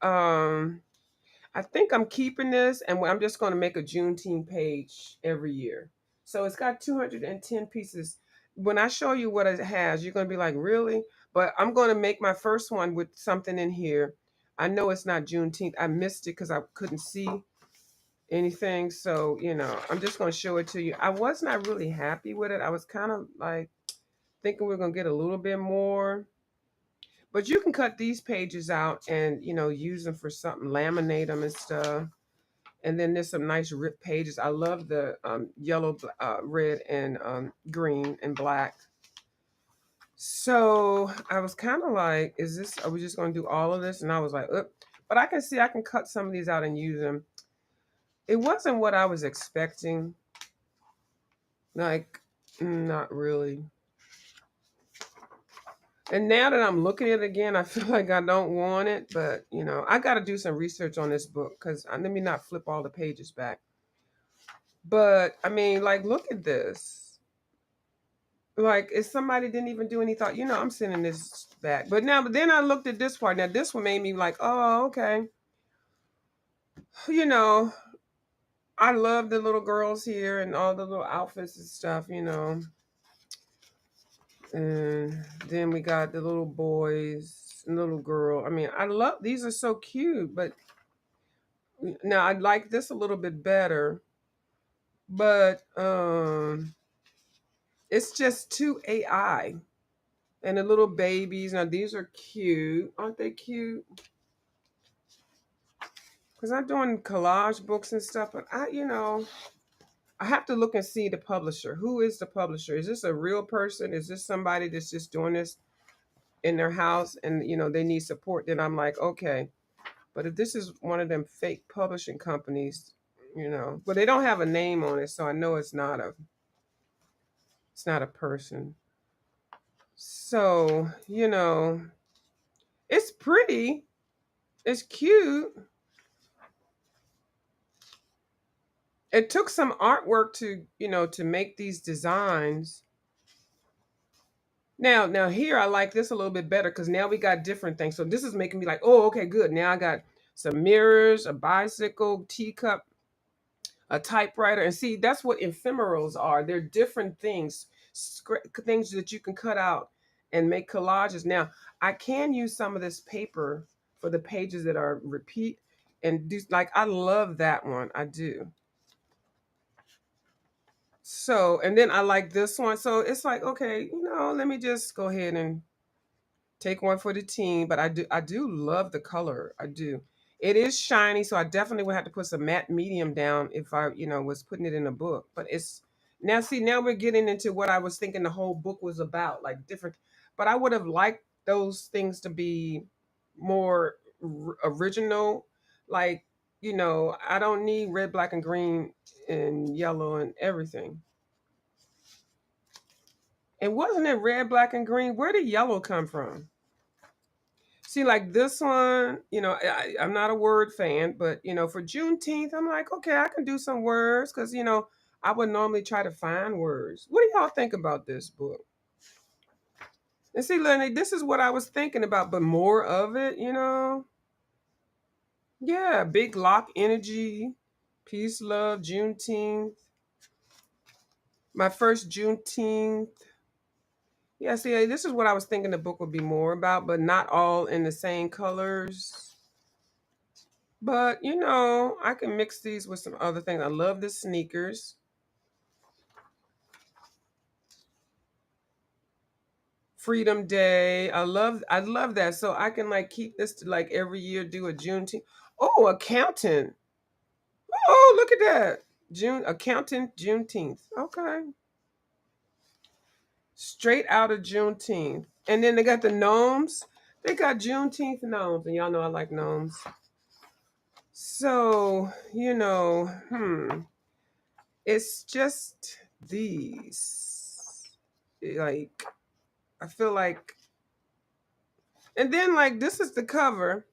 I think I'm keeping this, and I'm just going to make a Juneteenth page every year. So it's got 210 pieces. When I show you what it has, you're going to be like, really? But I'm going to make my first one with something in here. I know it's not Juneteenth. I missed it because I couldn't see anything. So, I'm just going to show it to you. I was not really happy with it. I was kind of like thinking we are going to get a little bit more. But you can cut these pages out and, use them for something, laminate them and stuff. And then there's some nice ripped pages. I love the yellow, red, and green and black. So I was kind of like, are we just going to do all of this? And I was like, but I can see I can cut some of these out and use them. It wasn't what I was expecting. Like, not really. And now that I'm looking at it again, I feel like I don't want it. But, I got to do some research on this book because let me not flip all the pages back. But, I mean, like, look at this. Like, if somebody didn't even do any thought, I'm sending this back. But then I looked at this part. Now, this one made me like, oh, okay. You know, I love the little girls here and all the little outfits and stuff, And then we got the little boys and little girl. I mean, I love, these are so cute. But now I like this a little bit better. But it's just too AI. And the little babies. Now these are cute. Aren't they cute? Because I'm doing collage books and stuff, but I have to look and see the publisher. Who is the publisher? Is this a real person? Is this somebody that's just doing this in their house and they need support? Then I'm like, okay. But if this is one of them fake publishing companies, but they don't have a name on it, so I know it's not a person. So, it's pretty. It's cute. It took some artwork to make these designs. Now here I like this a little bit better because now we got different things. So this is making me like, oh, okay, good. Now I got some mirrors, a bicycle, teacup, a typewriter, and see that's what ephemerals are. They're different things, things that you can cut out and make collages. Now I can use some of this paper for the pages that are repeat and do like I love that one. I do. So, and then I like this one. So it's like, okay, let me just go ahead and take one for the team. But I do love the color. I do. It is shiny, so I definitely would have to put some matte medium down if I, was putting it in a book. But it's now we're getting into what I was thinking the whole book was about, like different. But I would have liked those things to be more original. Like, I don't need red, black, and green and yellow and everything. And wasn't it red, black, and green? Where did yellow come from? See, like this one, I'm not a word fan, but for Juneteenth, I'm like, okay, I can do some words because I would normally try to find words. What do y'all think about this book? And see, Lenny, this is what I was thinking about, but more of it. Yeah, big lock energy, peace, love, Juneteenth. My first Juneteenth. Yeah, see, this is what I was thinking the book would be more about, but not all in the same colors. But, I can mix these with some other things. I love the sneakers. Freedom Day. I love that. So I can like keep this to like every year do a Juneteenth. Oh, accountant. Oh, look at that. Accountant Juneteenth. Okay. Straight out of Juneteenth. And then they got the gnomes. They got Juneteenth gnomes, and y'all know I like gnomes. So, it's just these. Like, I feel like, and then like this is the cover,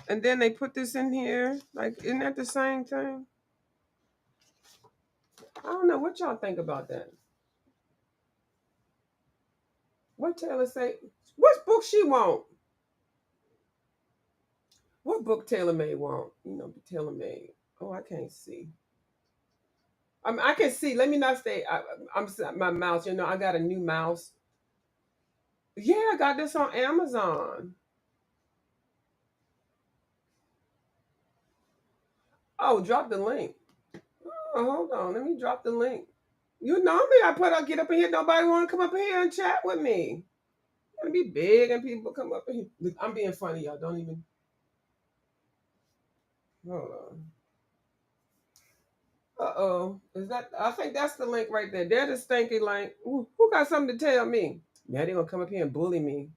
and then they put this in here. Like, isn't that the same thing? I don't know what y'all think about that. What Taylor say? What book she want? What book Taylor May want? Taylor May. Oh, I can't see. I can see. Let me not stay. I'm my mouse. I got a new mouse. Yeah, I got this on Amazon. Oh, drop the link. Oh, hold on. Let me drop the link. You know me. I get up in here. Nobody want to come up in here and chat with me. I want to be big and people come up in here. Look, I'm being funny, y'all. Don't even. Hold on. Uh-oh. Is that? I think that's the link right there. There's the stinky link. Who got something to tell me? Now they're going to come up here and bully me.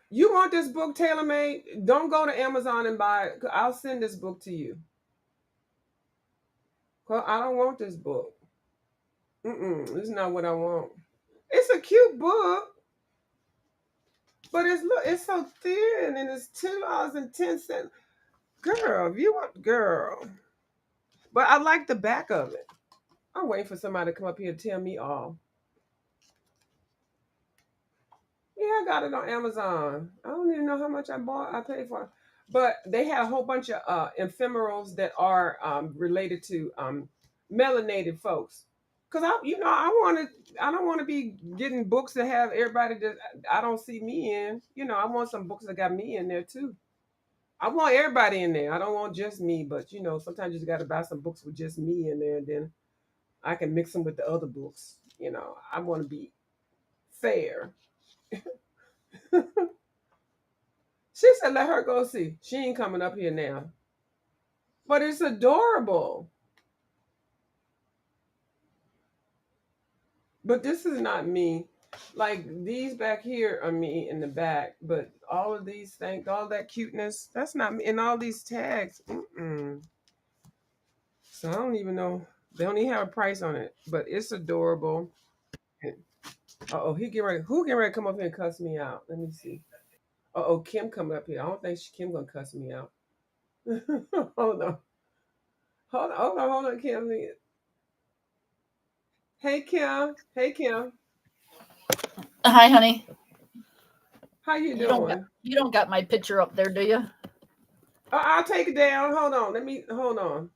You want this book tailor made? Don't go to Amazon and buy it. I'll send this book to you. I don't want this book. This is not what I want. It's a cute book, but it's so thin and it's $2.10. Girl, if you want, girl. But I like the back of it. I'm waiting for somebody to come up here and tell me all. Yeah, I got it on Amazon. I don't even know how much I paid for it. But they had a whole bunch of ephemerals that are related to melanated folks. Cause I don't want to be getting books that have everybody that I don't see me in. I want some books that got me in there too. I want everybody in there. I don't want just me, but sometimes you just got to buy some books with just me in there, and then I can mix them with the other books. I want to be fair. She said, "Let her go see. She ain't coming up here now." But it's adorable. But this is not me. Like these back here are me in the back, but all of these things, all that cuteness, that's not me. And all these tags, so I don't even know. They don't even have a price on it, but it's adorable. Oh, who getting ready to come up here and cuss me out? Let me see. Oh, Kim coming up here. I don't think Kim gonna cuss me out. Hold on. Hold on, Kim. Hey, Kim. Hey, Kim. Hi, honey. How you You don't got doing? you don't got my picture up there, do you? I'll take it down. Hold on. Hold on.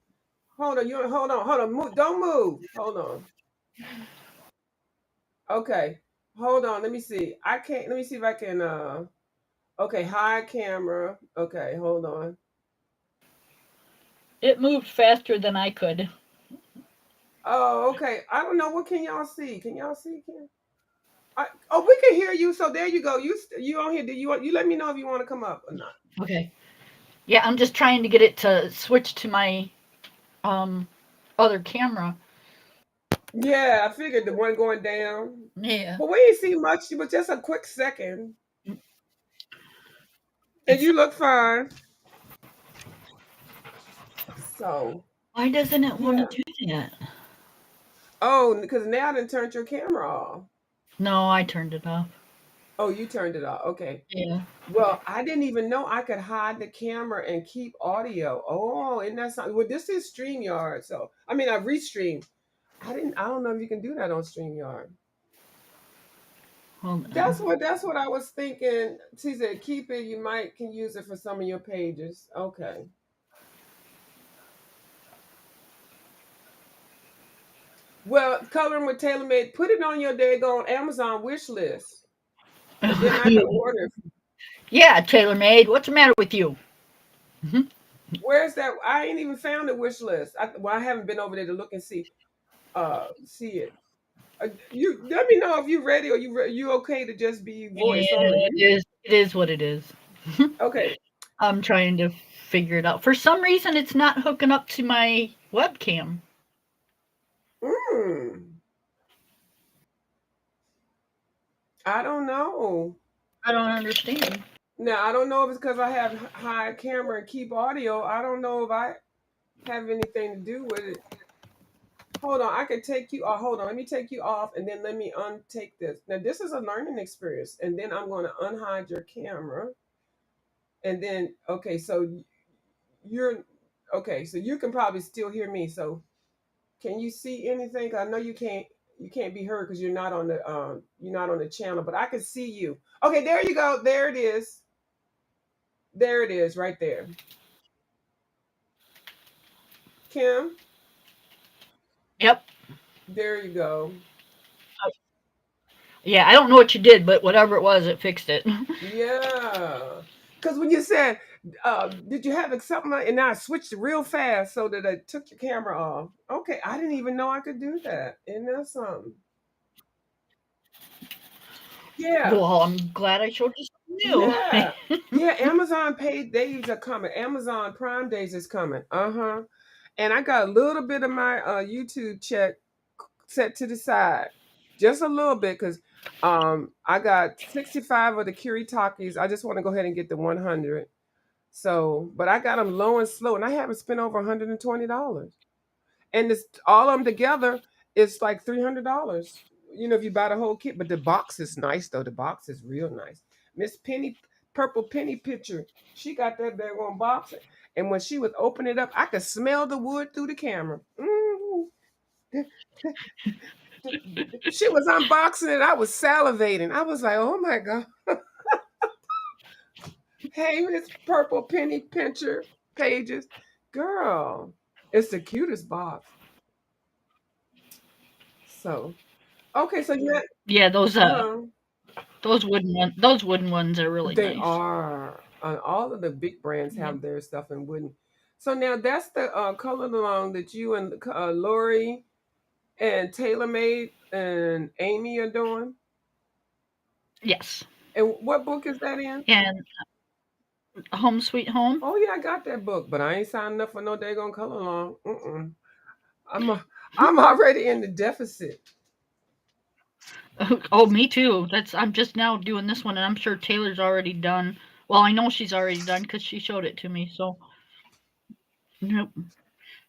Hold on. Hold on. Don't move. Hold on. Okay. Hold on. Let me see. Let me see if I can okay, hide camera. Okay, hold on. It moved faster than I could. Oh, okay. I don't know. What can y'all see? Can y'all see? We can hear you. So there you go. You on here? Do you let me know if you want to come up or not? Okay. Yeah, I'm just trying to get it to switch to my um other camera. Yeah, I figured the one going down, Yeah. but we ain't see much. But just a quick second, and It's you look fine. So why doesn't it want to yeah. do that? Oh, because now I done turned your camera off. No, I turned it off. Oh, you turned it off. Okay. Yeah. Well, I didn't even know I could hide the camera and keep audio. Oh, and that's not well. This is StreamYard, so I mean I restream. I don't know if you can do that on StreamYard. Hold That's on. what that's what I was thinking. She said keep it. You might can use it for some of your pages. Okay. Well, coloring with TaylorMade, put it on your daggone Amazon wish list, and then I can order. Yeah, tailor made. What's the matter with you? Mhm. Where's that? I ain't even found the wish list. I haven't been over there to look and see it. You let me know if you ready or you okay to just be voice only. It is. It is what it is. Okay. I'm trying to figure it out. For some reason, it's not hooking up to my webcam. Mm. I don't know. I don't understand. Now I don't know if it's because I have high camera and keep audio. I don't know if I have anything to do with it. Hold on, I can take you. Hold on, let me take you off, and then let me untake this. Now this is a learning experience, and then I'm going to unhide your camera, and then okay, so you're okay, so you can probably still hear me. So can you see anything? I know you can't. You can't be heard because you're not on the channel, but I can see you. Okay, there you go. There it is. There it is, right there. Kim, Yep. there you go. Yeah, I don't know what you did, but whatever it was, it fixed it. Yeah. Because when you said, did you have something like, and I switched real fast so that I took your camera off. Okay, I didn't even know I could do that. Isn't that something? Yeah. Well, I'm glad I showed you something Yeah. Yeah. Amazon paid days are coming. Amazon Prime days is coming. Uh-huh. And I got a little bit of my YouTube check set to the side. Just a little bit because I got 65 of the Kuritakes. I just want to go ahead and get the 100. So, but I got them low and slow, and I haven't spent over $120. And this all of them together, it's like $300. You know, if you buy the whole kit. But the box is nice though. The box is real nice. Miss Penny, purple Penny picture. She got that bag on box, and when she would open it up, I could smell the wood through the camera. She was unboxing it. I was salivating. I was like, "Oh my god!" Hey, Miss Purple Penny Pincher Pages, girl, it's the cutest box. So okay, so yeah, yeah, uh-huh. those wooden ones are really They nice. are. All of the big brands Yep. have their stuff in wooden. So now that's the color along that you and Lori and Taylor made and Amy are doing. Yes. And what book is that in? And Home Sweet Home. Oh yeah, I got that book, but I ain't signed up for no daggone color along. Mm-mm. I'm a, I'm already in the deficit. Oh, me too. That's I'm just now doing this one, and I'm sure Taylor's already done. Well, I know she's already done because she showed it to me. So, yep.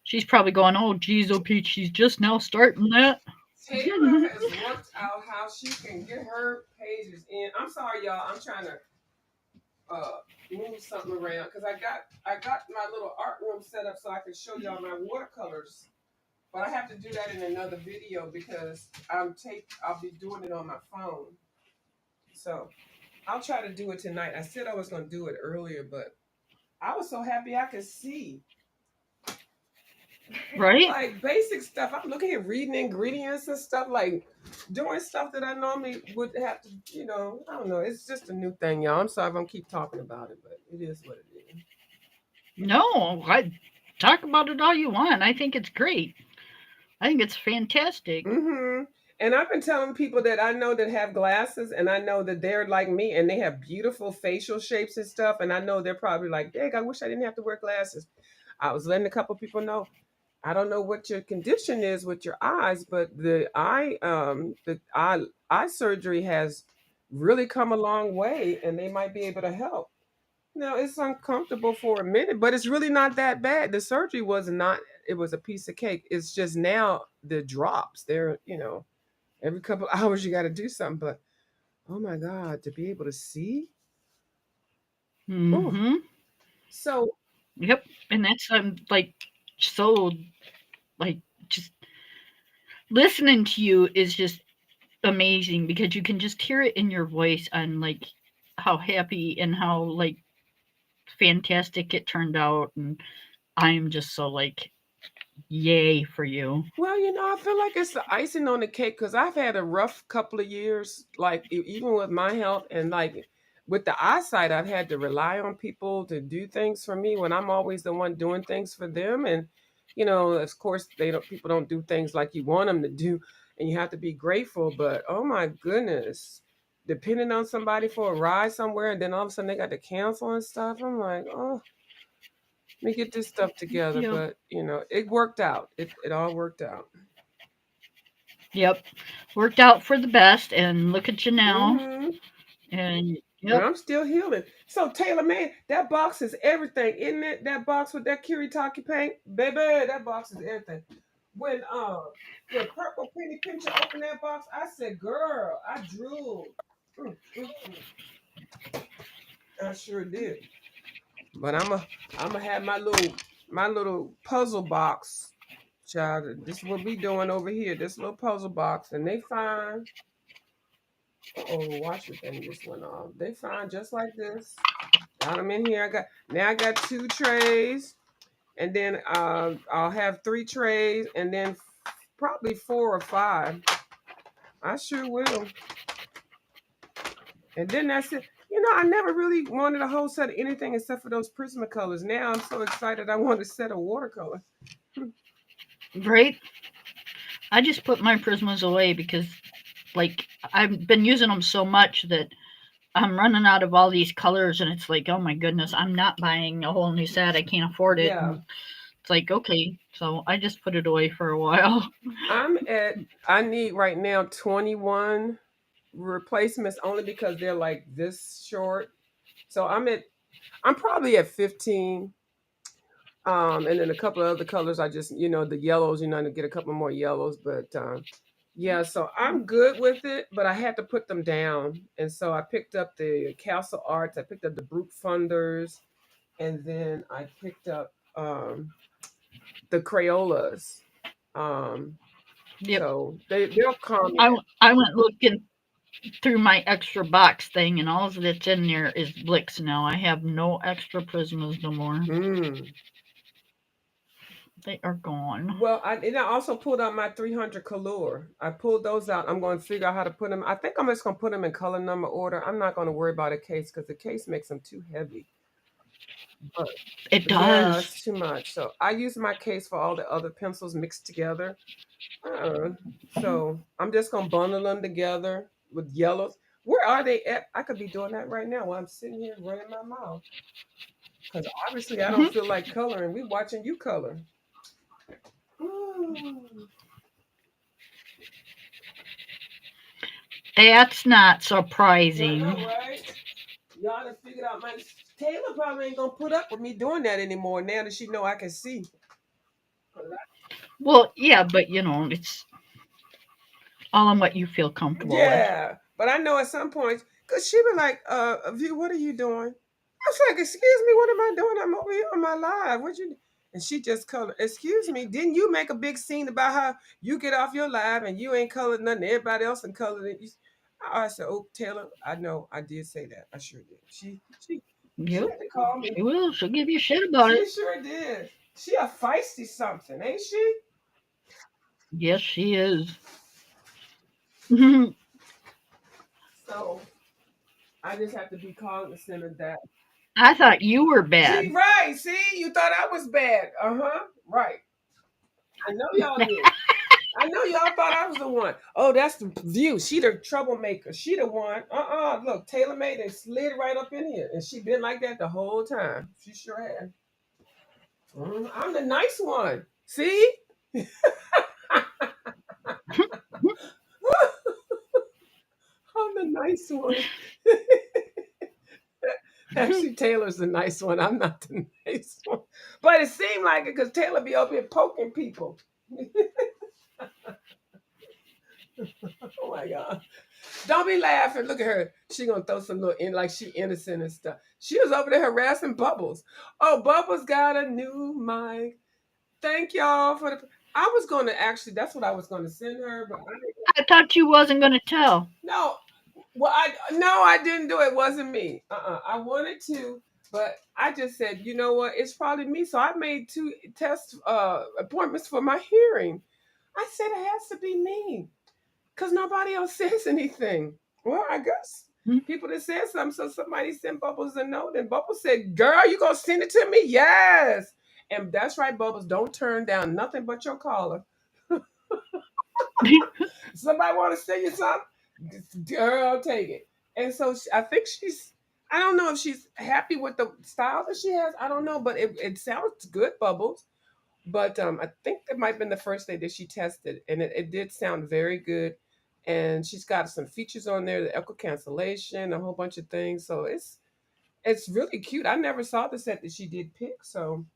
She's probably going, "Oh, geez, oh, Pete, she's just now starting that." Taylor has worked out how she can get her pages in. I'm sorry, y'all. I'm trying to uh, move something around because I got my little art room set up so I can show y'all my watercolors. But I have to do that in another video because I'll be doing it on my phone. So I'll try to do it tonight. I said I was gonna do it earlier, but I was so happy I could see. Right? Like basic stuff. I'm looking at reading ingredients and stuff, like doing stuff that I normally would have to, I don't know. It's just a new thing, y'all. I'm sorry if I'm keep talking about it, but it is what it is. No, I talk about it all you want. I think it's great. I think it's fantastic. Mm-hmm. And I've been telling people that I know that have glasses, and I know that they're like me, and they have beautiful facial shapes and stuff. And I know they're probably like, "Dang, I wish I didn't have to wear glasses." I was letting a couple people know. I don't know what your condition is with your eyes, but the eye surgery has really come a long way, and they might be able to help. Now it's uncomfortable for a minute, but it's really not that bad. The surgery was not. It was a piece of cake. It's just now the drops. They're every couple of hours you got to do something. But oh my God, to be able to see. Oh, Mm-hmm. so Yep. And that's like so like just listening to you is just amazing because you can just hear it in your voice and like how happy and how like fantastic it turned out, and I'm just so like yay for you. well, I feel like it's the icing on the cake because I've had a rough couple of years, like even with my health and like with the eyesight, I've had to rely on people to do things for me when I'm always the one doing things for them. And of course, people don't do things like you want them to do, and you have to be grateful. But oh my goodness, depending on somebody for a ride somewhere, and then all of a sudden they got to cancel and stuff. I'm like, oh, let me get this stuff together. Yep. But it worked out. It all worked out. Yep. Worked out for the best, and look at you now. Mm-hmm. And And yep. I'm still healing. So Taylor, man, that box is everything, isn't it? That box with that Kuretake paint, baby, that box is everything. When Purple Penny Pincher opened that box, I said, "Girl, I drooled." Mm, mm, mm. I sure did. But I'm gonna have my little puzzle box, child. This is what we doing over here. This little puzzle box, and they fine. Oh, watch the thing just went off. They fine just like this. Got them in here. I got 2 trays, and then I'll have 3 trays, and then probably 4 or 5. I sure will. And then that's it. I never really wanted a whole set of anything except for those Prismacolors. Now I'm so excited. I want a set of watercolor. Right? I just put my Prismas away because, like, I've been using them so much that I'm running out of all these colors, and it's like, oh my goodness, I'm not buying a whole new set. I can't afford it. Yeah, And it's like, okay, so I just put it away for a while. I need right now 21 replacements only because they're like this short. So I'm probably at 15. And then a couple of other colors. I just, the yellows, to get a couple more yellows. But yeah, so I'm good with it, but I had to put them down. And so I picked up the Castle Arts, I picked up the Brute Funders, and then I picked up the Crayolas. Um, Yep. so they'll calm me down. I went looking through my extra box thing, and all that's in there is Blicks now. I have no extra Prismas no more. Mm. They are gone. Well, I also pulled out my 300 Color. I pulled those out. I'm going to figure out how to put them. I think I'm just going to put them in color number order. I'm not going to worry about a case because the case makes them too heavy. But It yeah, does. it's too much. So I use my case for all the other pencils mixed together. Uh, so I'm just going to bundle them together with yellows. Where are they at? I could be doing that right now while I'm sitting here running my mouth. Because obviously I don't Mhm. feel like coloring. We watching you color. That's not I know, surprising. right? Y'all done figured out my Taylor probably ain't gonna put up with me doing that anymore now that she know I can see. Well, yeah, but it's all on what you feel comfortable with. Yeah, but I know at some points, cause she be like, View, what are you doing? I was like, excuse me, what am I doing? I'm over here on my live. What you? And she just colored. Excuse me, didn't you make a big scene about how you get off your live and you ain't colored nothing? Everybody else and colored it. I said, oh Taylor, I know I did say that. I sure did. She Yep, had to call me. she will. She'll give you shit about She it. sure did. She a feisty something, ain't she? Yes, she is. So I just have to be cognizant of that. I thought you were See, bad. right? See, you thought I was bad. Uh huh. Right. I know y'all did. I know y'all thought I was the one. Oh, that's the View. She the troublemaker. She the one. Look, Taylor made and slid right up in here, and she been like that the whole time. She sure had. I'm the nice one. See? I'm the nice one. Actually, Taylor's the nice one. I'm not the nice one. But it seemed like it because Taylor be up here poking people. Oh my God. Don't be laughing. Look at her. She gonna throw some little in like she innocent and stuff. She was over there harassing Bubbles. Oh, Bubbles got a new mic. Thank y'all for the. I was gonna actually. That's what I was gonna send her, but I thought you wasn't gonna tell. no. Well, I didn't do it. It wasn't me. I wanted to, but I just said, you know what? It's probably me. So I made 2 test appointments for my hearing. I said it has to be me because nobody else says anything. Well, I guess Hmm? people that said something, so somebody sent Bubbles a note, and Bubbles said, "Girl, you gonna send it to me?" Yes, and that's right, Bubbles. Don't turn down nothing but your caller. Somebody want to send you something, girl, take it. And so I think she's. I don't know if she's happy with the style that she has. I don't know, but it sounds good, Bubbles. But I think that might have been the first day that she tested, and it did sound very good. And she's got some features on there, the echo cancellation, a whole bunch of things. So it's really cute. I never saw the set that she did pick. So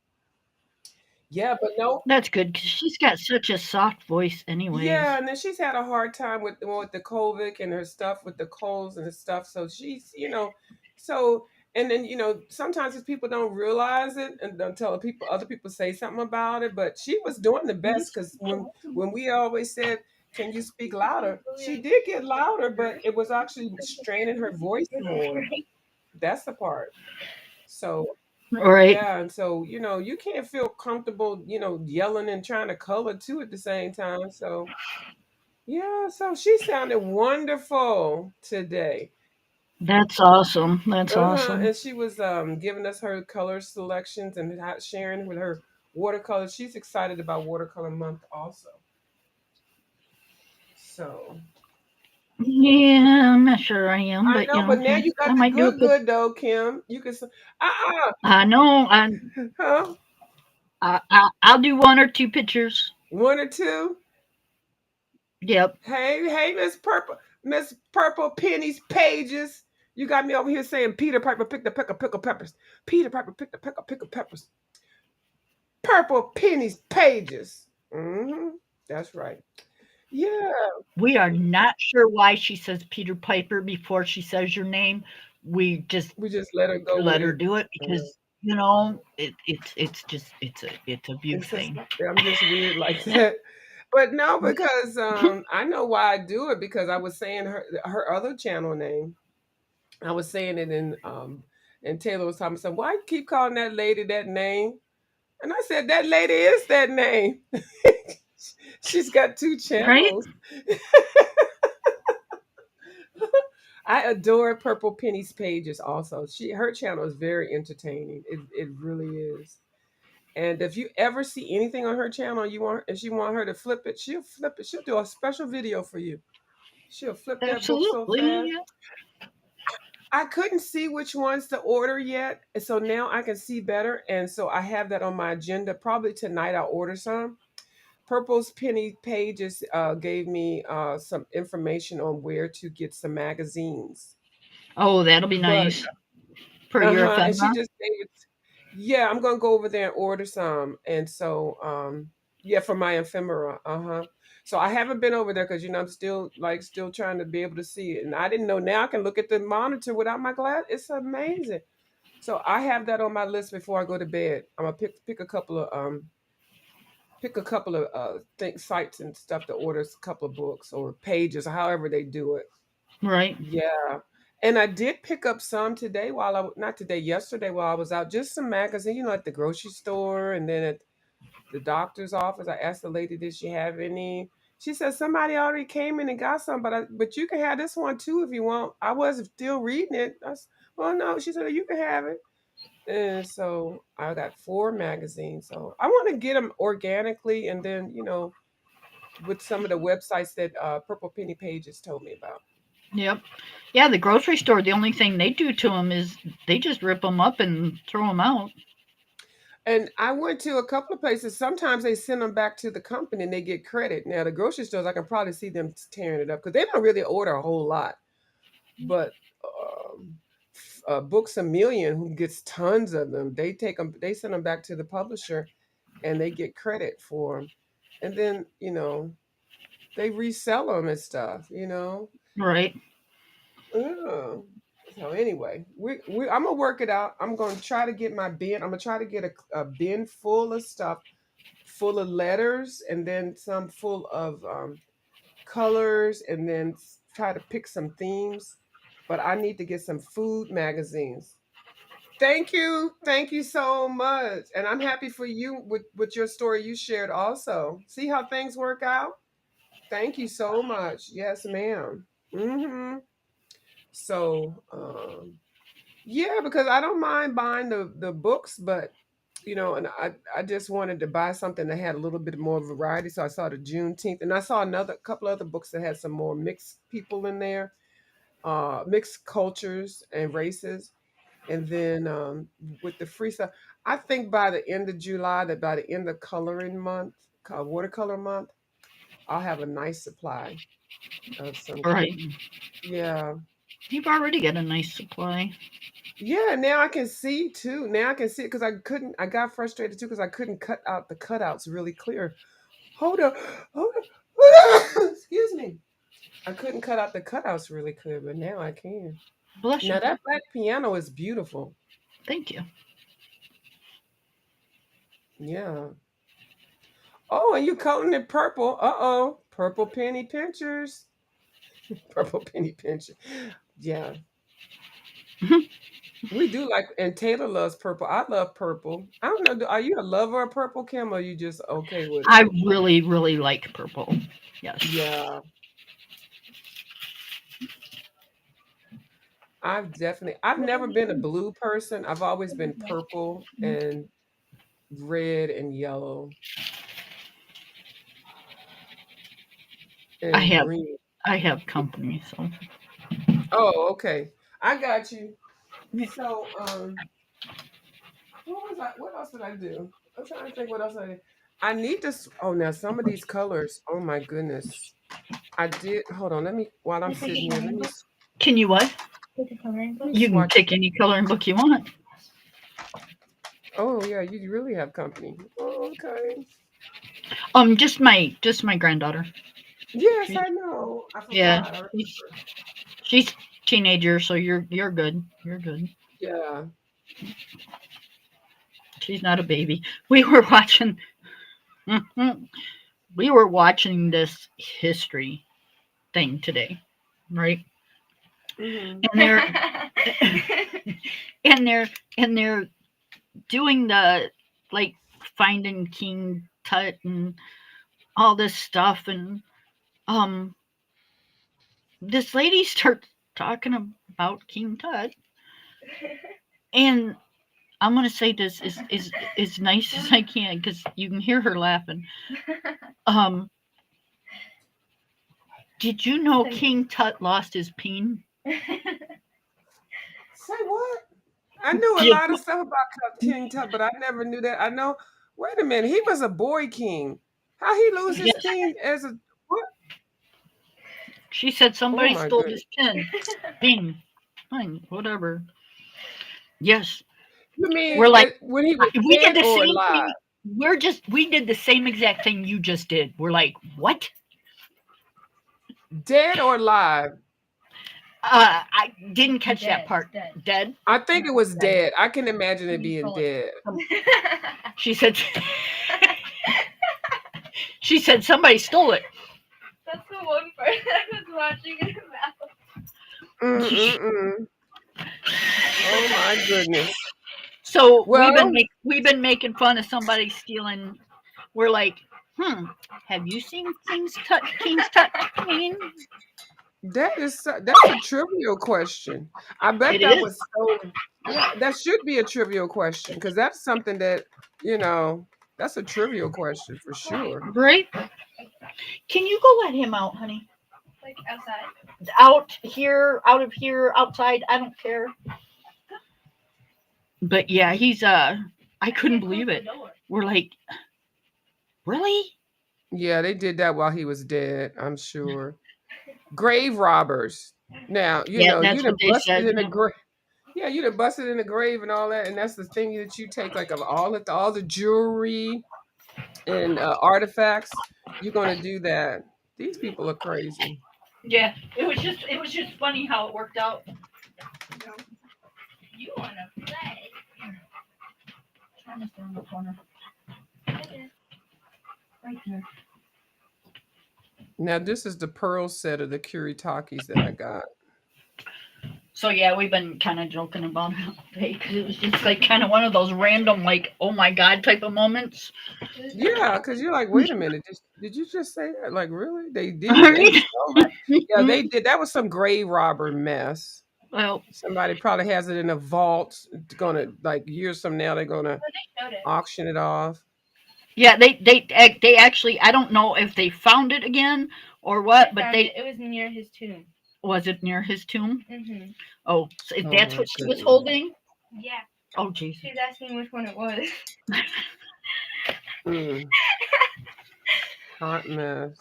yeah, but no, That's good because she's got such a soft voice, yeah, anyways. and then she's had a hard time with the COVID and her stuff with the colds and the stuff. So she's, so and then sometimes if people don't realize it and until people other people say something about it. But she was doing the best because when we always said, "Can you speak louder?" She did get louder, but it was actually straining her voice more. That's the part. So Right. yeah, and so you can't feel comfortable, yelling and trying to color too at the same time. So yeah, so she sounded wonderful today. That's awesome. That's Uh-huh. awesome. And she was giving us her color selections and sharing with her watercolors. She's excited about Watercolor Month also. So Yeah, I'm not sure I am, I but know, but now hey, you got I the might do a good good. good though, Kim. You can I know. huh? I'll do one or two pictures. One or two. Yep. Hey, Miss Purple Penny's pages. You got me over here saying Peter Piper picked a peck of pickled peppers. Peter Piper picked a peck of pickled peppers. Purple Penny's pages. That's right. Yeah, We are not sure why she says Peter Piper before she says your name. We just we just let her go with let her it. do it Uh, because it's just it's a view it's just thing. I'm just weird like that. But no, because I know why I do it because I was saying her other channel name. I was saying it and Taylor was talking so why you keep calling that lady that name? And I said that lady is that name. She's got two Right? channels. I adore Purple Penny's pages also. Her channel is very entertaining. It really is. And if you ever see anything on her channel and you want her to flip it, she'll flip it. She'll do a special video for you. She'll flip that book so Absolutely. fast. I couldn't see which ones to order yet. And so now I can see better. And so I have that on my agenda. Probably tonight I'll order some. Purple's Penny Pages gave me some information on where to get some magazines. Oh, that'll be But nice for your uh-huh, and she ephemera. just gave it. Yeah, I'm gonna go over there and order some. And so yeah, for my ephemera. Uh-huh. So I haven't been over there because I'm still trying to be able to see it. And I didn't know now I can look at the monitor without my glass. It's amazing. So I have that on my list before I go to bed. I'm gonna pick a couple of think sites and stuff to order a couple of books or pages or however they do it. Right. Yeah. And I did pick up some today not today, yesterday while I was out, just some magazine, at the grocery store and then at the doctor's office. I asked the lady, did she have any? She said somebody already came in and got some, but you can have this one too if you want. I was still reading it. Well, no, she said you can have it. And so I got four magazines. So I want to get them organically and then, with some of the websites that Purple Penny Pages told me about. Yep. Yeah, the grocery store, the only thing they do to them is they just rip them up and throw them out. And I went to a couple of places. Sometimes they send them back to the company and they get credit. Now, the grocery stores, I can probably see them tearing it up because they don't really order a whole lot. But Books a Million, who gets tons of them, they send them back to the publisher and they get credit for them. And then, they resell them and stuff. Right. Yeah. So anyway, I'm gonna work it out. I'm gonna try to get my bin. I'm gonna try to get a bin full of stuff, full of letters, and then some full of colors, and then try to pick some themes. But I need to get some food magazines. Thank you so much, and I'm happy for you with your story you shared. Also, see how things work out. Thank you so much. Yes, ma'am. So, yeah, because I don't mind buying the books, but and I just wanted to buy something that had a little bit more variety. So I saw the Juneteenth, and I saw another couple other books that had some more mixed people in there, mixed cultures and races. And then with the freestyle, I think by the end of July, that by the end of coloring month, watercolor month, I'll have a nice supply of some. Right. Yeah. You've already got a nice supply. Yeah, now I can see too. Now I can see it because I got frustrated too because I couldn't cut out the cutouts really clear. Hold up, hold up, hold up. Excuse me. I couldn't cut out the cutouts really clear, but now I can. Bless you. Now that black piano is beautiful. Thank you. Yeah. Oh, and you coloring it purple. Uh-oh. Purple penny pinchers. Purple penny pincher. Yeah. We do like, and Taylor loves purple. I love purple. I don't know. Are you a lover of purple, Kim, or you just okay with it? I really, really like purple. Yes. Yeah. I've never been a blue person. I've always been purple and red and yellow I and have green. I have company, so Oh, okay. I got you. So, what else did I do? I'm trying to think what else I did. I need to. Oh, now some of these colors. Oh my goodness. I did. Hold on. Let me. While I'm sitting here, can you what? let me You can swatch. pick any coloring book you want. Oh yeah, you really have company. Oh, okay. Just my granddaughter. Yes, She's, I know. I yeah, forgot. I she's, remember. she's teenager, so you're good. You're good. Yeah. She's not a baby. We were watching. We were watching this history thing today, right? Hmm. And they're and they're and they're doing the like finding King Tut and all this stuff, and um this lady starts talking about King Tut, and I'm gonna say this is nice as I can because you can hear her laughing. Um, did you know King Tut lost his peen? Say what? I knew a Did lot of you? stuff about King Tut, but I never knew that. I know. Wait a minute. He was a boy king. How he lose his Yes, peen as a what? she said Oh somebody my stole goodness. his pin. Pin, pin, whatever. Yes, You mean we're like when he was we did dead the or same alive? thing. We did the same exact thing you just did. We're like, what? Dead or alive? I didn't catch that part. Dead. I think it was dead. I can imagine it being dead. She said. She said somebody stole it. That's the one part I was watching it about. Mm-mm-mm. Oh my goodness. So Well, we've been making fun of somebody stealing. We're like, have you seen King's Tut Queen? that's a trivial question. I bet It that is. was stolen. Yeah, that should be a trivial question because that's something that, you know, that's a trivial question for sure. Right? Can you go let him out, honey? Like outside. Out here, out of here, outside. I don't care. But yeah, he's I couldn't believe it. We're like, really? Yeah, they did that while he was dead, I'm sure. Grave robbers. Now, Yeah, you that's what done they busted said. in a Yeah. grave. Yeah, you done busted in a grave and all that, and that's the thing that you take like of all the jewelry and artifacts. You're gonna do that. These people are crazy. Yeah, it was just funny how it worked out. You wanna play? Trying to in the corner. Right there. Now this is the pearl set of the Kuritakes that I got. So yeah, we've been kind of joking about it all day because it was just like kind of one of those random like oh my god type of moments. Yeah, because you're like, wait a minute, did you just say that? Like, really? They Right? stole that? Yeah, they did. That was some grave robber mess. Well, Somebody probably has it in a vault. It's gonna like years from now they're gonna But they showed it. auction it off. yeah, they actually I don't know if they found it again or what, but they It was near his tomb. was it near his tomb. Mm-hmm. Oh, so Oh that's my what she was goodness. holding. Yeah. Oh Jesus. She's asking which one it was. Mm, hot mess.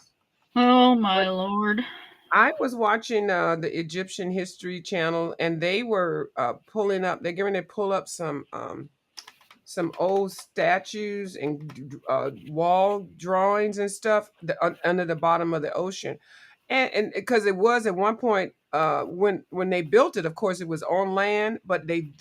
Oh my But lord. I was watching the Egyptian History Channel, and they were pulling up. They're going to pull up some old statues and wall drawings and stuff under the bottom of the ocean, and because it was at one point when they built it, of course it was on land, but they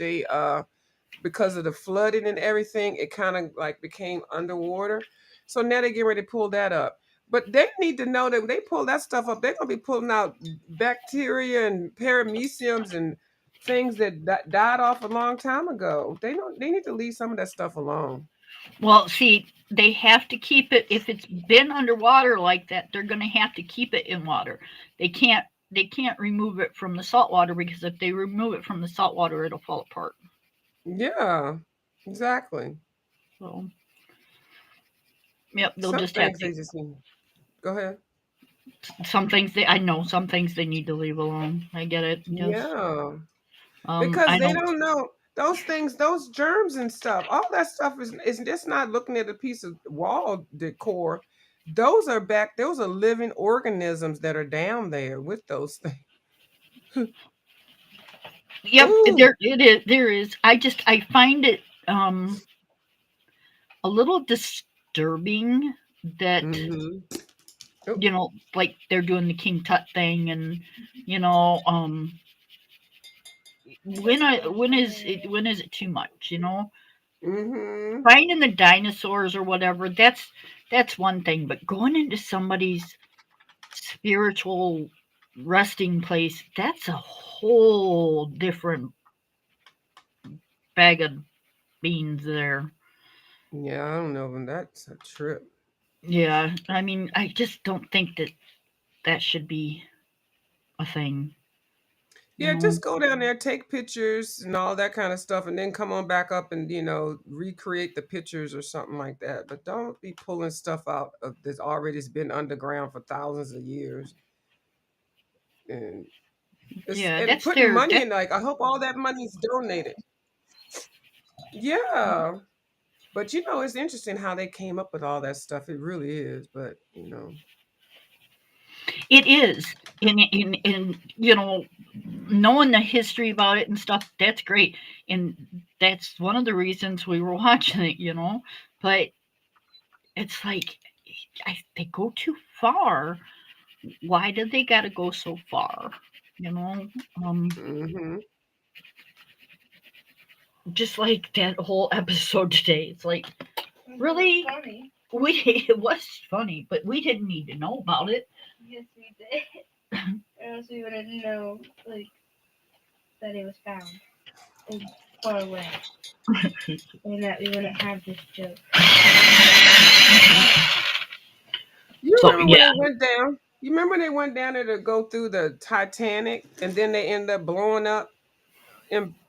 because of the flooding and everything, it kind of like became underwater. So now they get ready to pull that up. But they need to know that when they pull that stuff up, they're gonna be pulling out bacteria and parameciums and things that died off a long time ago. They need to leave some of that stuff alone. Well, see, they have to keep it if it's been underwater like that, they're going to have to keep it in water. They can't they can't remove it from the salt water because if they remove it from the salt water it'll fall apart. Yeah, exactly. So, yep, they'll Some just have things to. they just need. Go ahead. Some things they I know some things they need to leave alone. I get it. Yes. Yeah. Because I they don't. don't know those things, those germs and stuff. All that stuff is just not looking at a piece of wall decor. Those are back. Those are living organisms that are down there with those things. Yep, Ooh. there is. I find it a little disturbing that Mm-hmm. Oh, like they're doing the King Tut thing, and you know, when is it too much? mm-hmm. Finding the dinosaurs or whatever, that's one thing, but going into somebody's spiritual resting place, that's a whole different bag of beans there. Yeah, I don't know when that's a trip. Yeah, I mean, I just don't think that that should be a thing, you Yeah, know. just go down there, take pictures and all that kind of stuff, and then come on back up and recreate the pictures or something like that. But don't be pulling stuff out of that's already been underground for thousands of years. And Yeah, and that's putting their money that. in, like I hope all that money's donated. Yeah. But it's interesting how they came up with all that stuff. It really is. But. It is in knowing the history about it and stuff. That's great, and that's one of the reasons we were watching it. But it's like they go too far. Why do they got to go so far? You know, um, Hmm. just like that whole episode today. It's like It was really funny. we it was funny, but we didn't need to know about it. Yes, we did. Or else we wouldn't know, like, that it was found in far away. And that we wouldn't have this joke. You So remember when yeah, they went down? You remember when they went down there to go through the Titanic, and then they ended up blowing up,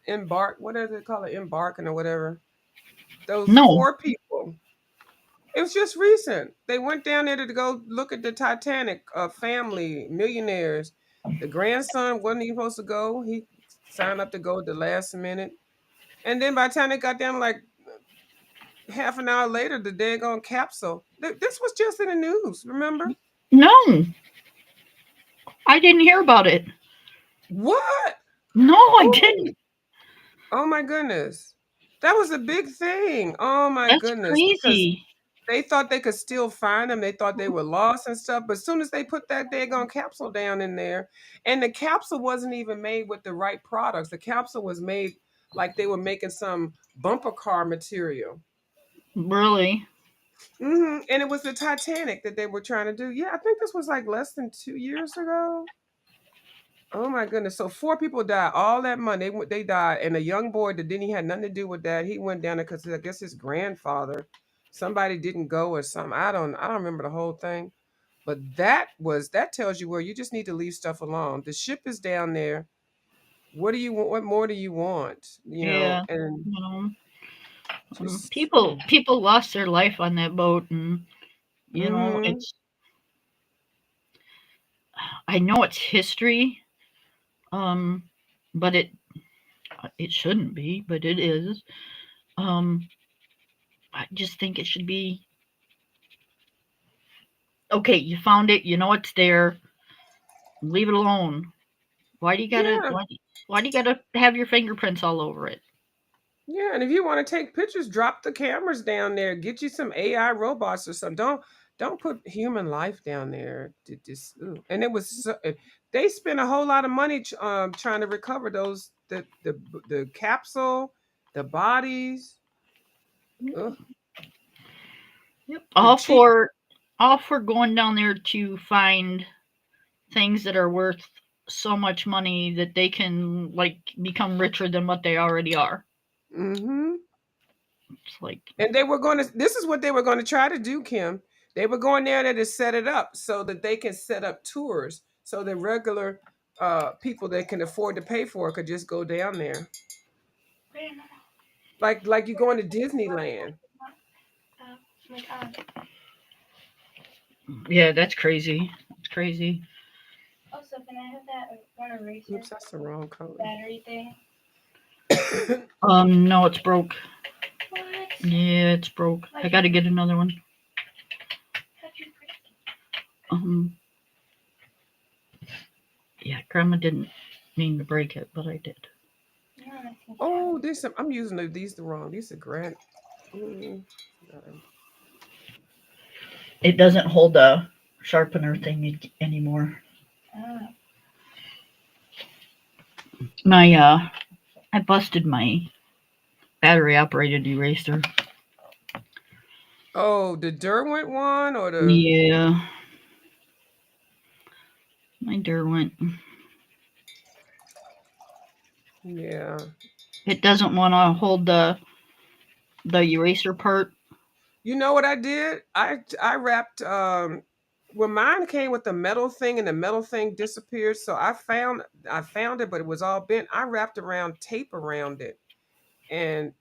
embark. What do they call it? Embarking or whatever. Those no, four people. It was just recent. They went down there to go look at the Titanic. Family millionaires. The grandson wasn't even supposed to go. He signed up to go at the last minute, and then by the time they got down, like half an hour later, the daggone capsule. This was just in the news. Remember? no, I didn't hear about it. What? No, I Oh, didn't. oh my goodness. That was a big thing. Oh my That's goodness. Because crazy. they thought they could still find them. They thought they were lost and stuff. But as soon as they put that daggone capsule down in there, and the capsule wasn't even made with the right products. The capsule was made like they were making some bumper car material. Really? And it was the Titanic that they were trying to do. Yeah, I think this was like less than 2 years ago. Oh my goodness! So four people died. All that money they died, and a young boy that didn't he had nothing to do with that. He went down there because I guess his grandfather, somebody didn't go or something. I don't remember the whole thing, but that tells you where you just need to leave stuff alone. The ship is down there. What do you want? What more do you want? Yeah. And You know, just people lost their life on that boat, and mm-hmm. it's I know it's history, um, but It shouldn't be, but it is. I just think it should be okay. You found it. You know it's there. Leave it alone. Why do you gotta? Yeah. Why do you gotta have your fingerprints all over it? Yeah, and if you want to take pictures, drop the cameras down there. Get you some AI robots or something. Don't put human life down there. And it was they spent a whole lot of money trying to recover those the capsule, the bodies, ugh, Yep. the cheap. All for going down there to find things that are worth so much money that they can like become richer than what they already are. Mm-hmm. It's like And they were going to. This is what they were going to try to do, Kim. They were going down there to set it up so that they can set up tours, so that regular people that can afford to pay for it could just go down there, like you going to Disneyland. yeah, that's crazy. It's crazy. Also, can I have that one eraser Oops, that's the wrong color. battery thing? No, it's broke. What? Yeah, it's broke. I gotta get another one. Yeah, Grandma didn't mean to break it, but I did. Oh, there's some. I'm using these the wrong. These are grand. Mm, It doesn't hold a sharpener thing anymore. Oh. I busted my battery operated eraser. oh, the Derwent one or the Yeah, my Derwent. yeah. It doesn't want to hold the eraser part. You know what I did? I wrapped well mine came with the metal thing and the metal thing disappeared. So I found it, but it was all bent. I wrapped around tape around it and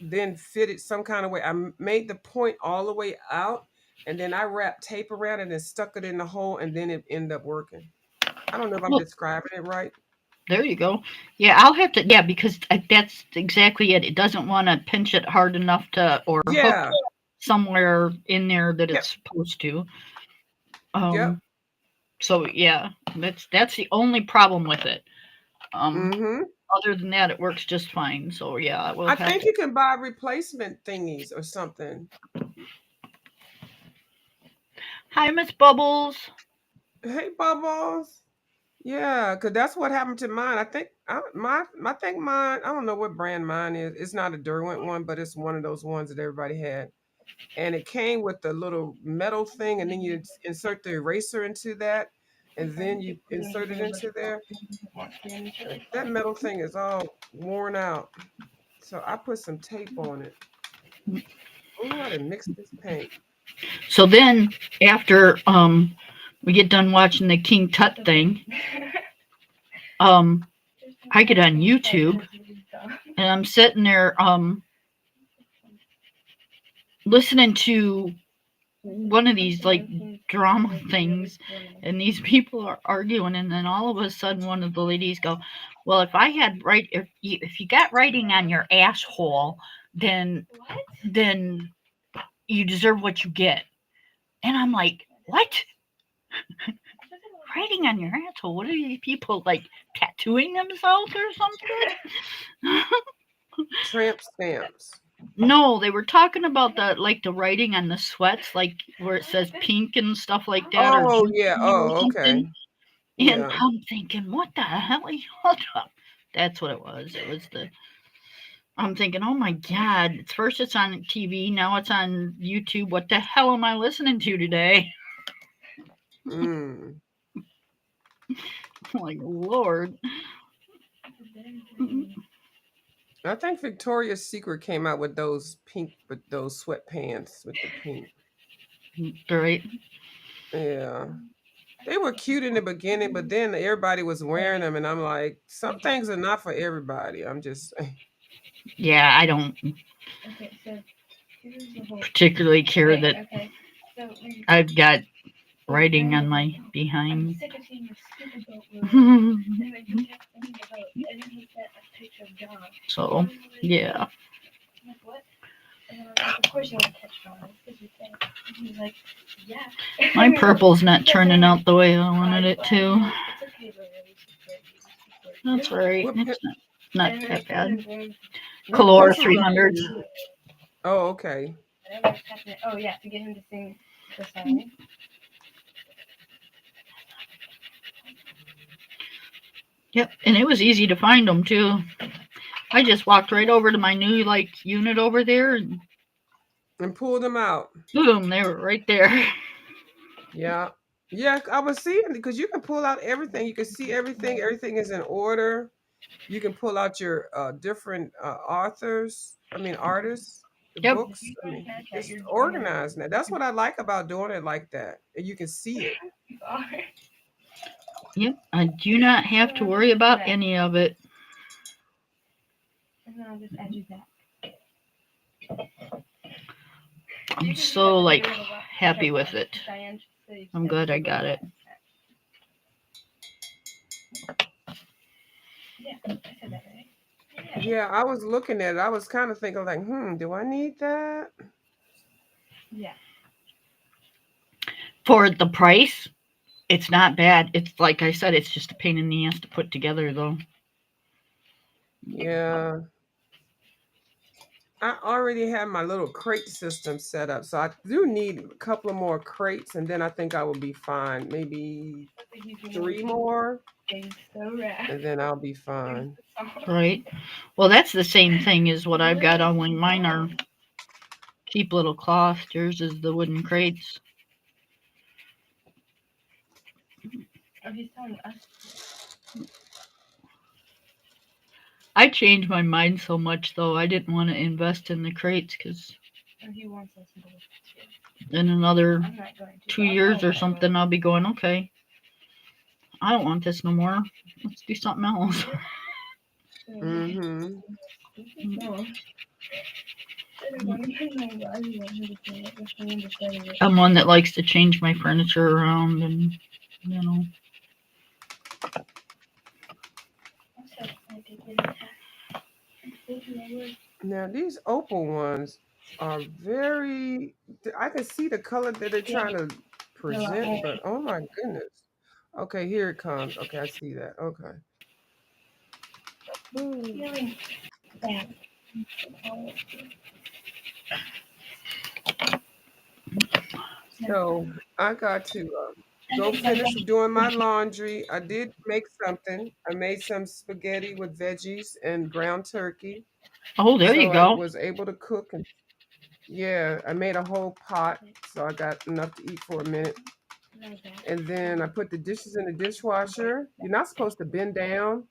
then fitted some kind of way. Made the point all the way out and then I wrapped tape around it and stuck it in the hole and then it ended up working. I don't know if I'm Well, describing it right. there you go. Yeah, I'll have to. Yeah, because that's exactly it. It doesn't want to pinch it hard enough to or hook Yeah. somewhere in there that Yep. it's supposed to. Yep. Um. So yeah, that's the only problem with it. Um. Mm-hmm. Other than that, it works just fine. So yeah, I will I have think to. you can buy replacement thingies or something. Hi, Miss Bubbles. Hey, Bubbles. Yeah, cause that's what happened to mine. I think mine. I don't know what brand mine is. It's not a Derwent one, but it's one of those ones that everybody had, and it came with the little metal thing, and then you insert the eraser into that, and then you insert it into there. That metal thing is all worn out, so I put some tape on it. Oh, I done mixed this paint. So then after we get done watching the King Tut thing, um I get on YouTube and I'm sitting there listening to one of these like drama things and these people are arguing and then all of a sudden one of the ladies go, well, if you got writing on your asshole, then you deserve what you get. And I'm like, what? Writing on your asshole? What are these people like tattooing themselves or something? Tramp stamps. No, they were talking about the writing on the sweats, like where it says pink and stuff like that, or Oh yeah. GG or Oh okay. something. And Yeah. I'm thinking, what the hell are you hold up? That's what it was. It was the I'm thinking, oh my god, first it's on TV, now it's on YouTube. What the hell am I listening to today? Mm. Like, Lord. I think Victoria's Secret came out with those pink, but those sweatpants with the pink. Right. Yeah. They were cute in the beginning, but then everybody was wearing them, and I'm like, some things are not for everybody. I'm just saying. Yeah, I don't Okay, so here's the whole. particularly care that Okay, so I've got writing on my I'm behind. sick of seeing this stupid boat movie. And then he kept thinking about, and then he sent a picture of John. So yeah, I'm like, what? And then I was like, of course you want to catch flowers because you're pink. And he's like, yeah. my purple's not turning out the way I wanted it to. It's okay, but at least it's That's right. What It's not and then I that told bad. him going what Color pencils are 300s. you? Oh, okay. and I was tapping it. Oh yeah, to get him to sing the song. Yep, and it was easy to find them too. I just walked right over to my new unit over there, and And pull them out. boom, they were right there. Yeah. Yeah, I was seeing because you can pull out everything. You can see everything. Everything is in order. You can pull out your different authors. I mean, artists, the Yep, If books. you I go to mean, Snapchat, it's you're gonna organized now. That's what I like about doing it like that. And you can see it. you are. yep. I do not have to worry about any of it. And then I'll just add you back. I'm so happy with it. I'm glad I got it. Yeah, I said that right. Yeah, I was looking at it. I was kind of thinking like, do I need that? Yeah. For the price, it's not bad. It's like I said, it's just a pain in the ass to put together though. Yeah. I already have my little crate system set up, so I do need a couple of more crates, and then I think I will be fine. Maybe 3 more, It's so rad. and then I'll be fine. Right. Well, that's the same thing as what I've got on when mine are cheap little cloth. Yours is the wooden crates. Oh, he's telling us. I changed my mind so much though. I didn't want to invest in the crates because He wants us to do in another I'm not going to. 2 years or something, I'll be going, okay, I don't want this no more. Let's do something else. Mm-hmm. I'm one that likes to change my furniture around and, you know. Now these opal ones are very. I can see the color that they're trying to present, but oh my goodness. Okay, here it comes. Okay, I see that. Okay. Feeling bad. So I got to go finish doing my laundry. I did make something. I made some spaghetti with veggies and ground turkey. Oh, there you So I go. was able to cook. And yeah, I made a whole pot. So I got enough to eat for a minute. And then I put the dishes in the dishwasher. You're not supposed to bend down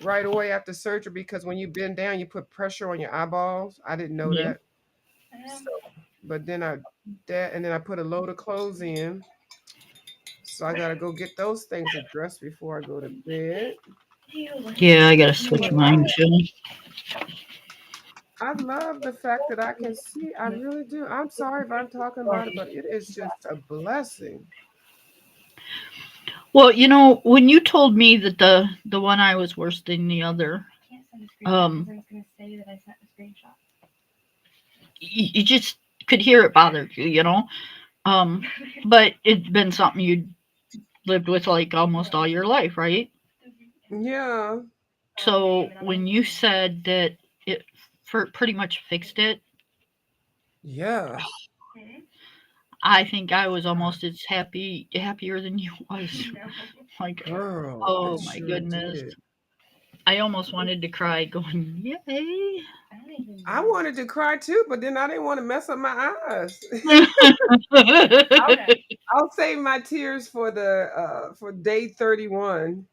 right away after surgery because when you bend down, you put pressure on your eyeballs. I didn't know Yeah. that. So, but then and then I put a load of clothes in. So I gotta go get those things addressed before I go to bed. Yeah, I gotta switch mine too. I love the fact that I can see. I really do. I'm sorry if I'm talking about it, but it is just a blessing. Well, you know, when you told me that the one eye was worse than the other, I'm just gonna say that I sent a screenshot. you just could hear it bothered you, you know. But it'd been something you'd lived with like almost all your life, right? Yeah. So when you said that it for pretty much fixed it, Yeah. I think I was almost as happier than you was. Like, Girl, it oh my sure goodness. did. I almost wanted to cry going, yay. I wanted to cry too, but then I didn't want to mess up my eyes. I'll save my tears for day 31.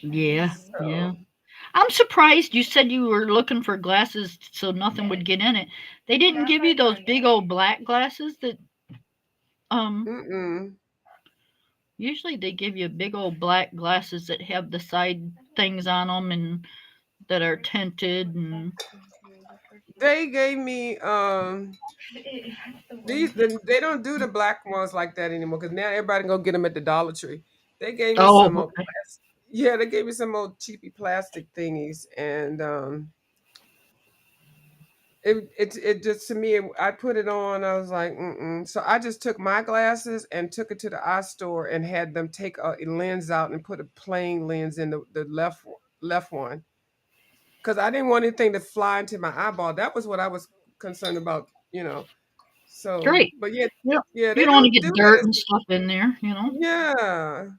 Yeah, yeah. So I'm surprised you said you were looking for glasses so nothing would get in it. They didn't give you those big old black glasses that mm-mm. usually they give you big old black glasses that have the side things on them and that are tinted and They gave me they don't do the black ones like that anymore because now everybody go get them at the Dollar Tree. They gave me oh, some okay. Yeah, they gave me some old cheapy plastic thingies, and it just to me, I put it on. I was like, mm-mm. So I just took my glasses and took it to the eye store and had them take a lens out and put a plain lens in the left one because I didn't want anything to fly into my eyeball. That was what I was concerned about, you know. So, Great. but yeah, You don't, yeah, you they don't want to don't get do dirt that. and stuff in there, Yeah.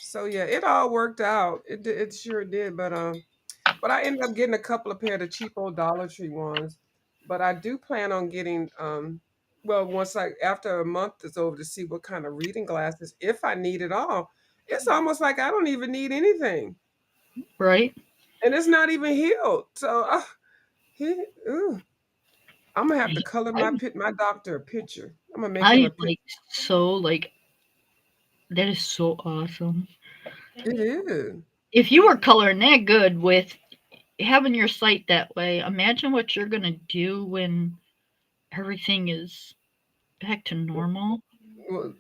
So yeah, it all worked out. It sure did. But I ended up getting a couple of pair of the cheap old Dollar Tree ones. But I do plan on getting well, once I after a month is over to see what kind of reading glasses, if I need it all. It's almost like I don't even need anything. Right? And it's not even healed. So he, ooh, I'm gonna have to color I, my doctor a picture. I'm gonna make him I a picture. like so like that is so awesome. It is. If you were coloring that good with having your sight that way, imagine what you're gonna do when everything is back to normal.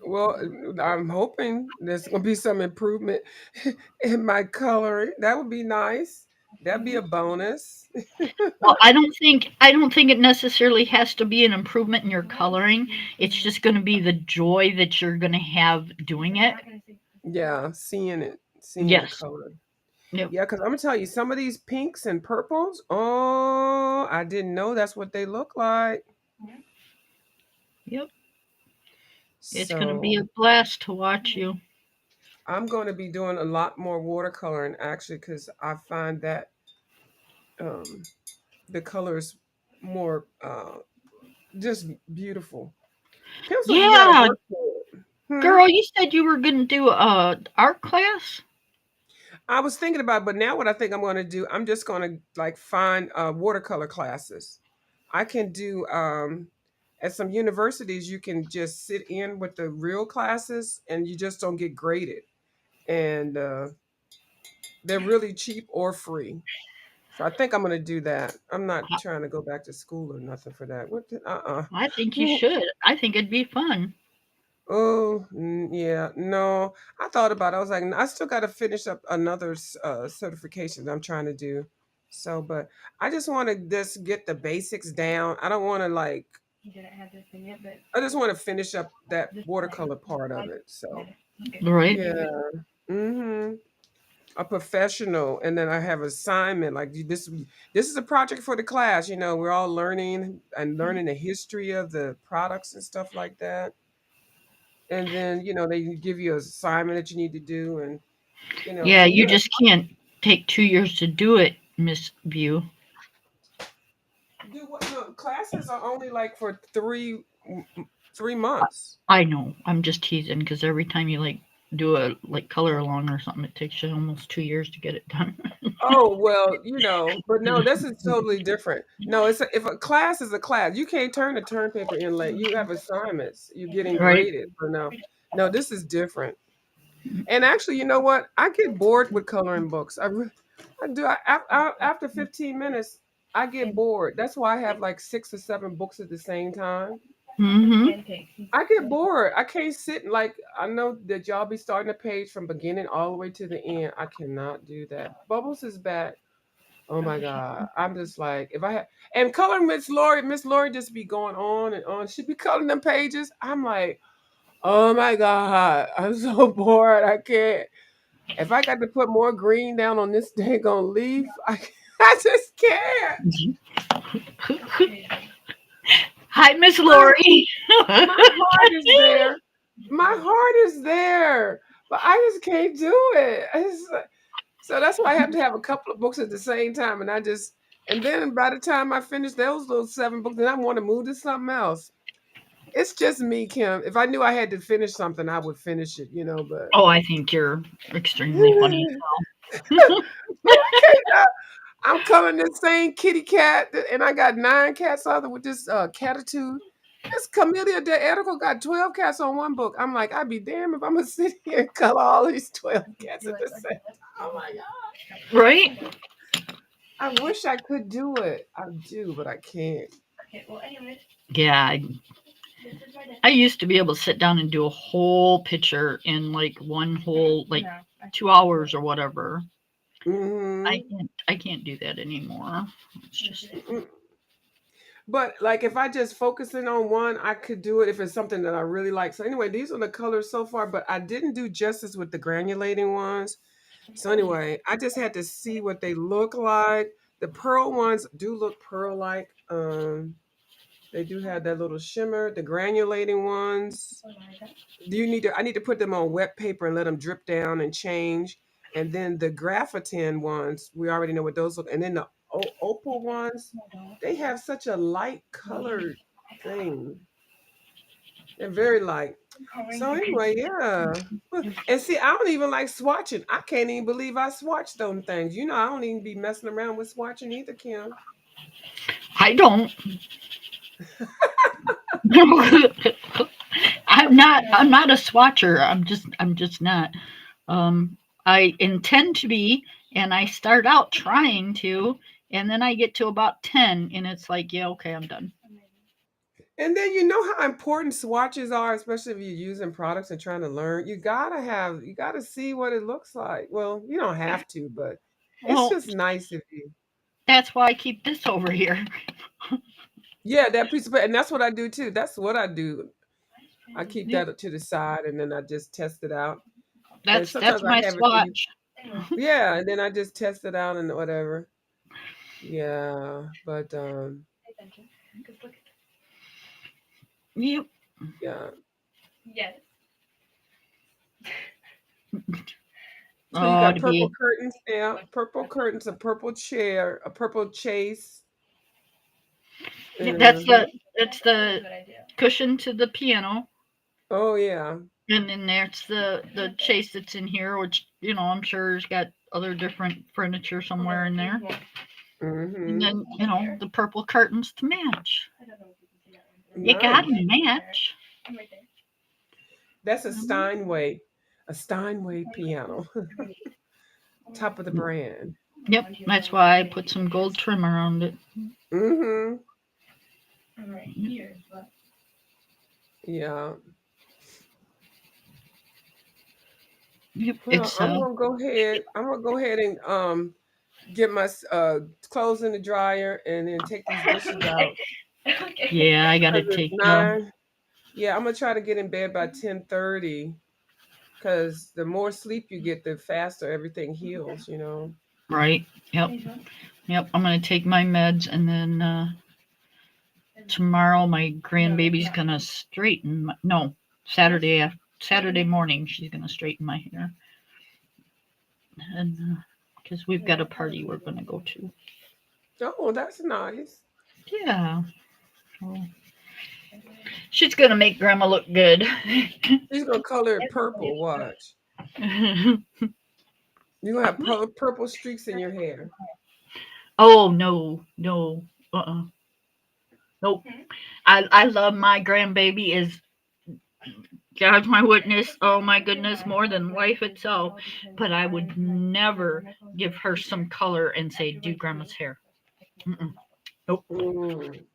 Well, I'm hoping there's gonna be some improvement in my coloring. That would be nice. That'd be a bonus. Well, I don't think it necessarily has to be an improvement in your coloring. It's just going to be the joy that you're going to have doing it. Yeah, seeing the Yes. color. Yep. Yeah, because I'm gonna tell you, some of these pinks and purples. Oh, I didn't know that's what they look like. Yep. It's going to be So a blast to watch you. I'm going to be doing a lot more watercoloring actually, because I find that um, the colors more just beautiful. Pencils, you got to Yeah, work for it. Hmm? girl, you said you were going to do a art class? I was thinking about, but now what I think I'm going to do, I'm just going to like find watercolor classes. I can do at some universities. You can just sit in with the real classes, and you just don't get graded, and they're really cheap or free. So I think I'm going to do that. I'm not I trying to go back to school or nothing for that. What? I think you should. I think it'd be fun. Oh, yeah. No, I thought about it. I was like, I still got to finish up another certification that I'm trying to do. So, but I just want to just get the basics down. I don't want to like, He didn't have this thing yet, but I just want to finish up that this watercolor part of it. So, okay. Right? yeah. Mm-hmm. A professional, and then I have assignment like this is a project for the class. We're all learning and learning the history of the products and stuff like that. And then they give you an assignment that you need to do, and Yeah, and you then just can't take 2 years to do it, Miss View. do what classes are only like for 3 months. I know. I'm just teasing because every time you like do a like color along or something, it takes you almost 2 years to get it done. Oh well, but no, this is totally different. No, if a class is a class, you can't turn the term paper in late. You have assignments. You're getting Right? graded. So no, this is different. And actually, you know what? I get bored with coloring books. I do. After 15 minutes, I get bored. That's why I have like 6 or 7 books at the same time. Mm-hmm. Pancakes. I get bored. I can't sit like I know that y'all be starting a page from beginning all the way to the end. I cannot do that. Bubbles is back. Oh my God. I'm just like if I had and coloring Miss Lori just be going on and on. She be coloring them pages. I'm like, oh my God. I'm so bored. I can't. If I got to put more green down on this dang on leaf, I just can't. Hi, Miss My Lori. my heart is there. My heart is there, but I just can't do it. So that's why I have to have a couple of books at the same time, and then by the time I finish those little 7 books, then I want to move to something else. It's just me, Kim. If I knew I had to finish something, I would finish it, but Oh, I think you're extremely funny. but I can't. I'm coloring this same kitty cat, and I got 9 cats other with this catitude. This Camellia de Erico got 12 cats on one book. I'm like, I'd be damned if I'm gonna sit here and color all these 12 cats at the same time. Oh my God. Right? I wish I could do it. I do, but I can't. Okay, well, anyways, Yeah, this is my desk. I used to be able to sit down and do a whole picture in like one whole like No. 2 hours or whatever. Hmm. I can't do that anymore. It's just But like if I just focusing on one, I could do it if it's something that I really like. So anyway, these are the colors so far, but I didn't do justice with the granulating ones. So anyway, I just had to see what they look like. The pearl ones do look pearl like. They do have that little shimmer. The granulating ones, do you need to? I need to put them on wet paper and let them drip down and change. And then the graphitin ones, we already know what those look. And then the opal ones, they have such a light colored thing. They're very light. So anyway, yeah. And see, I don't even like swatching. I can't even believe I swatched them things. You know, I don't even be messing around with swatching either, Kim. I don't. I'm not a swatcher. I'm just not. I intend to be, and I start out trying to, and then I get to about 10 and it's like, yeah, okay, I'm done. And then you know how important swatches are, especially if you're using products and trying to learn. You gotta see what it looks like. Well, you don't have to, but it's Well, just nice if you. that's why I keep this over here. Yeah, that piece of and that's what I do too. That's what I do. I keep Yep. that to the side and then I just test it out. And That's sometimes I my have it for you. swatch. Yeah, and then I just test it out and whatever. Yeah, but Yep. yeah. Yes. So you Oh, got to purple be curtains, yeah, purple curtains, a purple chair, a purple chase, yeah, and that's the cushion to the piano. oh yeah. And then there's the chase that's in here, which I'm sure has got other different furniture somewhere in there. And Mm-hmm. then the purple curtains to match. You got Nice. to match. That's Mhm. A Steinway piano, top of the brand. Yep, that's why I put some gold trim around it. Mm-hmm. Right here, but Yeah. Yep, Well, it's I'm gonna go ahead. I'm gonna go ahead and get my clothes in the dryer and then take these dishes okay. out Okay. yeah, I got to because it's take 9. Yeah, I'm gonna try to get in bed by 10:30 because the more sleep you get, the faster everything heals. You know. right. Yep, yep. I'm gonna take my meds, and then tomorrow my grandbaby's gonna straighten. No, Saturday morning she's gonna straighten my hair, and because we've got a party we're gonna go to. Oh, that's nice. Yeah, so she's gonna make grandma look good. She's gonna color it purple. Watch. You're gonna have purple streaks in your hair. Oh no, no, nope. I love my grandbaby is God's my witness. Oh my goodness, more than life itself. But I would never give her some color and say, "Do grandma's hair." Mm-mm. Nope, Mm.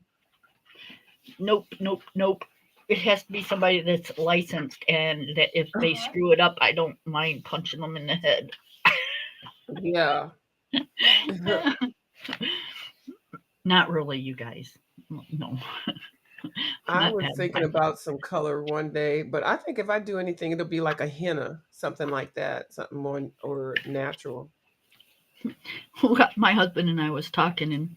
nope, nope, nope. It has to be somebody that's licensed, and that if they Uh-huh. screw it up, I don't mind punching them in the head. Yeah. Not really, you guys. No, I not was that thinking bad. about some color one day, but I think if I do anything, it'll be like a henna, something like that, something more or natural. My husband and I was talking, and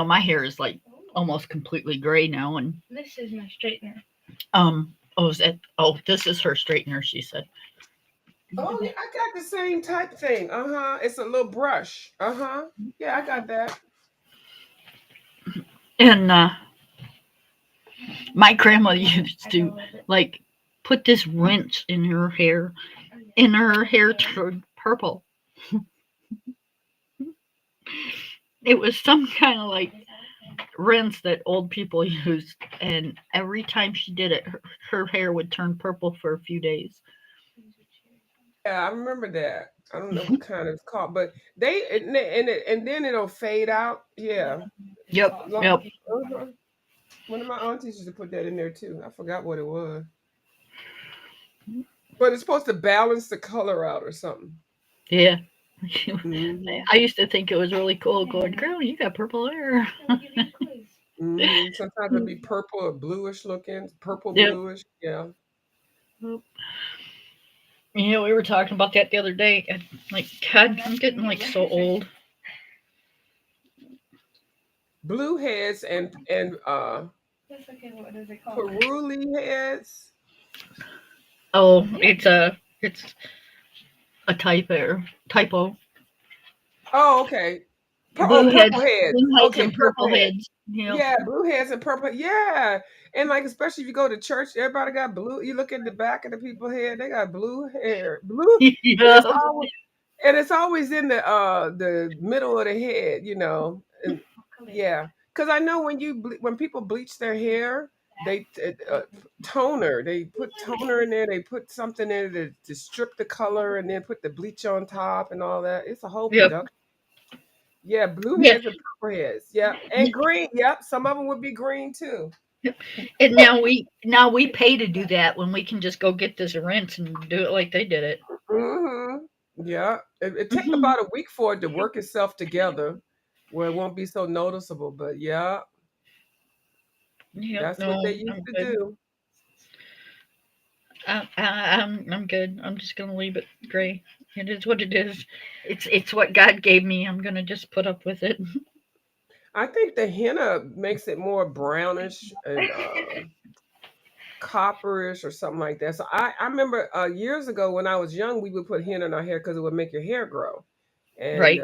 my hair is like almost completely gray now, and This is my straightener. this is her straightener, she said. Oh, yeah, I got the same type thing. Uh-huh. It's a little brush. Uh-huh. Yeah, I got that. And my grandma used to like put this rinse in her hair turned purple. It was some kind of like rinse that old people used, and every time she did it, her hair would turn purple for a few days. Yeah, I remember that. I don't know what kind it's called, but and then it'll fade out. Yeah. Yep, Long, yep. uh-huh. One of my aunties used to put that in there too. I forgot what it was. But it's supposed to balance the color out or something. Yeah. Hmm. I used to think it was really cool going, girl, you got purple hair. I'll give you clues. Hmm. Sometimes it'll be purple or bluish looking, purple Yep. bluish. Yeah. You know, we were talking about that the other day. And like, God, I'm getting like so old. Blue heads and That's okay. What is it called? Peruli heads. Oh, it's a typo. Oh, okay. Blue Purple heads, heads. blue heads, Okay, and purple purple heads. heads. Yep. Yeah, blue heads and purple. Yeah, and like especially if you go to church, everybody got blue. You look at the back of the people's head; they got blue hair. Blue, and Yep. it's always in the middle of the head. You know, and yeah, because I know when when people bleach their hair, they toner. They put toner in there. They put something in it to strip the color, and then put the bleach on top and all that. It's a whole Yep. production. Yeah, blue Yeah. heads and purple heads. Yep, and green. Yep, some of them would be green too. And now we pay to do that when we can just go get this rinse and do it like they did it. Hmm. Yeah, it take Hmm. about a week for it to work itself together, where it won't be so noticeable. But yeah, Yep. that's what No, they used I'm to good. do. I'm good. I'm just gonna leave it gray. It is what it is. It's what God gave me. I'm gonna just put up with it. I think the henna makes it more brownish and copperish or something like that. So I remember years ago when I was young, we would put henna in our hair because it would make your hair grow. And Right.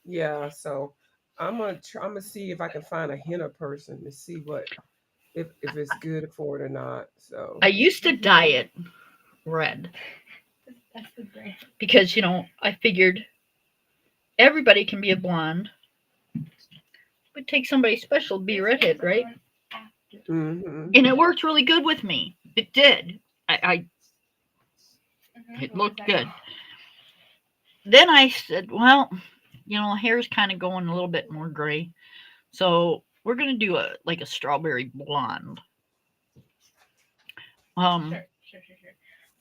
yeah, so I'm gonna see if I can find a henna person to see what if it's good for it or not. So I used to dye it red That's the brand. because I figured everybody can be a blonde. It takes somebody special to be a redhead, right? hmm And it worked really good with me. It did. I it looked good. Then I said, well, hair's kind of going a little bit more gray, so we're gonna do a strawberry blonde. Um, Sure.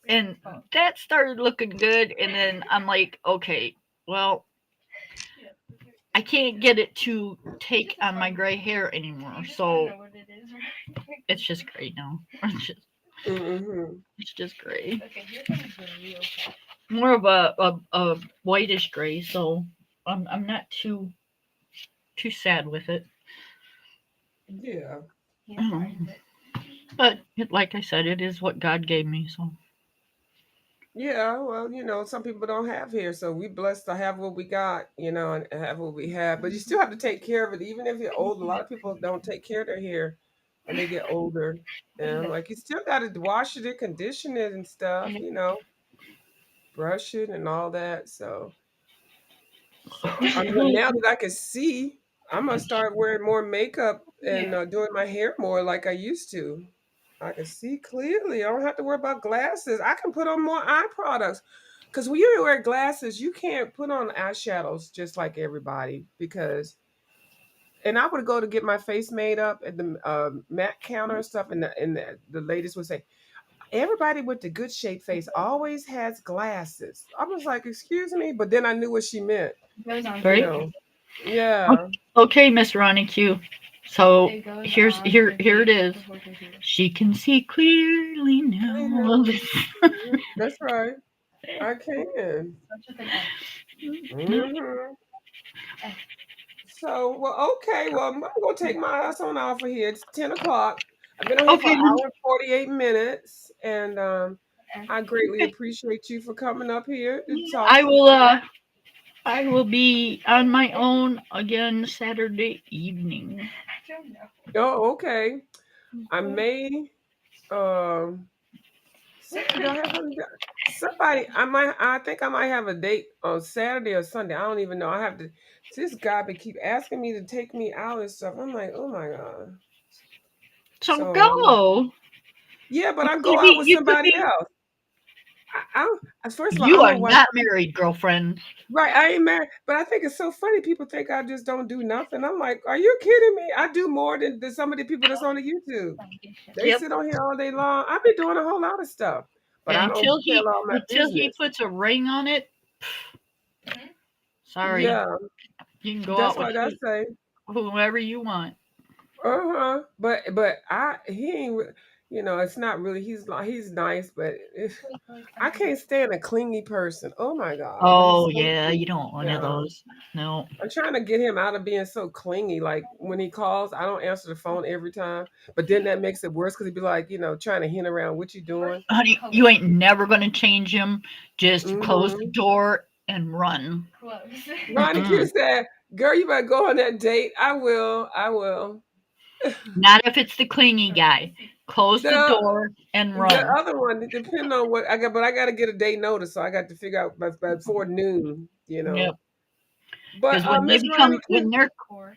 and that started looking good, and then I'm like, okay, well, I can't get it to take on my gray hair anymore, so What it is. it's just gray now. hmm It's just gray, Okay, here's some real stuff. more of a whitish gray. So I'm not too sad with it. Yeah. Um, But like I said, it is what God gave me. So Yeah, well, some people don't have hair, so we blessed to have what we got, and have what we have. But you still have to take care of it, even if you're old. A lot of people don't take care of their hair when they get older. And like you still got to wash it and condition it and stuff, brush it and all that. So I mean, now that I can see, I'm gonna start wearing more makeup and Yeah. doing my hair more like I used to. I can see clearly. I don't have to worry about glasses. I can put on more eye products. Because when you wear glasses, you can't put on eyeshadows just like everybody. And I would go to get my face made up at the MAC counter and stuff, and the ladies would say, everybody with the good shape face always has glasses. I was like, excuse me, but then I knew what she meant. Goes on. You right. know, yeah. Okay, Miss Ronnie Q. So It goes here's on here it is. before computer. She can see clearly I now. know. That's right. I can. Such a thing. F. Hmm. So, well, okay. Well, I'm gonna take my ass on off of here. It's 10 o'clock. I've been on here for Okay, an hour and 48 minutes, and F. I greatly okay. appreciate you for coming up here to talk I to me. will be on my own again Saturday evening. I don't know. Oh, okay. I may. Um, do I have something? Somebody, I might. I think I might have a date on Saturday or Sunday. I don't even know. I have to. This guy been keep asking me to take me out and stuff. I'm like, oh my god. So So go. yeah, but You I could go out be. with You could somebody be. else. First of all, I You don't are know why. not married, girlfriend. Right, I ain't married, but I think it's so funny. People think I just don't do nothing. I'm like, are you kidding me? I do more than some of the people that's on the YouTube. They Yep. sit on here all day long. I be doing a whole lot of stuff, but I don't Until tell he all my until he business. puts a ring on it. Sorry, Yeah, you can go that's out with what I say. whoever you want. Uh-huh. But he ain't it's not really he's nice, but I can't stand a clingy person. Oh my God, that is Oh so yeah, you clingy. don't want one of Yeah. those. No. I'm trying to get him out of being so clingy. Like when he calls, I don't answer the phone every time. But then that makes it worse because he'd be like, trying to hint around what you doing. Honey, you ain't never gonna change him. Just close the Mm-hmm. door and run. Close. Ronnie Q Mm-mm. said, "Girl, you better go on that date." I will. I will. Not if it's the clingy guy. Close the The door and the run. other one, it depending on what I got, but I got to get a day notice, so I got to figure out by before noon. Yep. But Because when they Miss Ronnie become Q,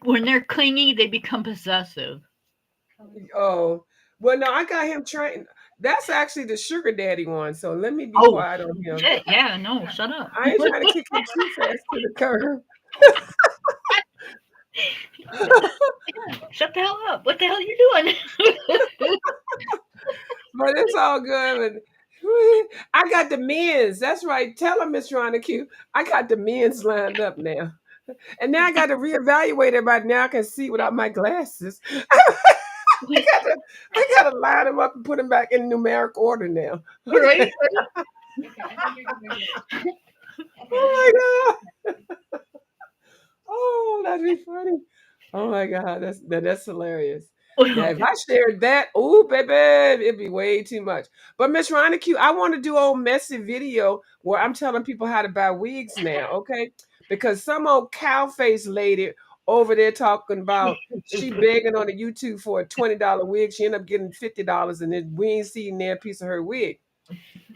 when they're clingy, they become possessive. oh, well, no, I got him trained. That's actually the sugar daddy one. So let me be Oh quiet on him. shit! Yeah, no, shut up. I ain't trying to kick him too fast to the curb. Shut the hell up! What the hell are you doing? But it's all good. And I got the men's. That's right. Tell him, Miss Ronnie Q. I got the men's lined up now. And now I got to reevaluate everybody. Now I can see without my glasses. got to, I got to line them up and put them back in numeric order now. Right? Okay. Oh my God. Oh, that'd be funny. Oh my God, that's hilarious. Now, if I shared that, oh baby, it'd be way too much. But Miss Q, I want to do old messy video where I'm telling people how to buy wigs now, okay? Because some old cow face lady over there talking about she begging on the YouTube for a $20 wig. She ended up getting $50, and then we ain't seen that piece of her wig.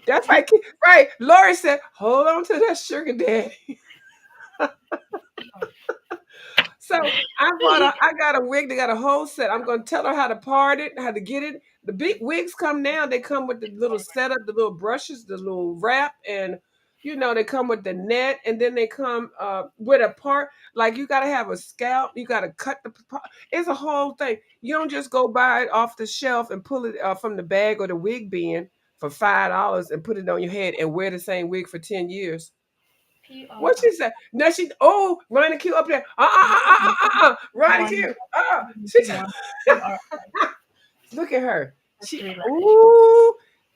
That's right, right. Lori said, "Hold on to that sugar daddy." So I got a wig. They got a whole set. I'm gonna tell her how to part it, how to get it. The big wigs come now. They come with the little setup, the little brushes, the little wrap, and they come with the net, and then they come with a part. Like you gotta have a scalp. You gotta cut the. It's a whole thing. You don't just go buy it off the shelf and pull it from the bag or the wig bin for $5 and put it on your head and wear the same wig for 10 years. What she said? No, Ronnie Q up there. Ronnie Q. She look at her.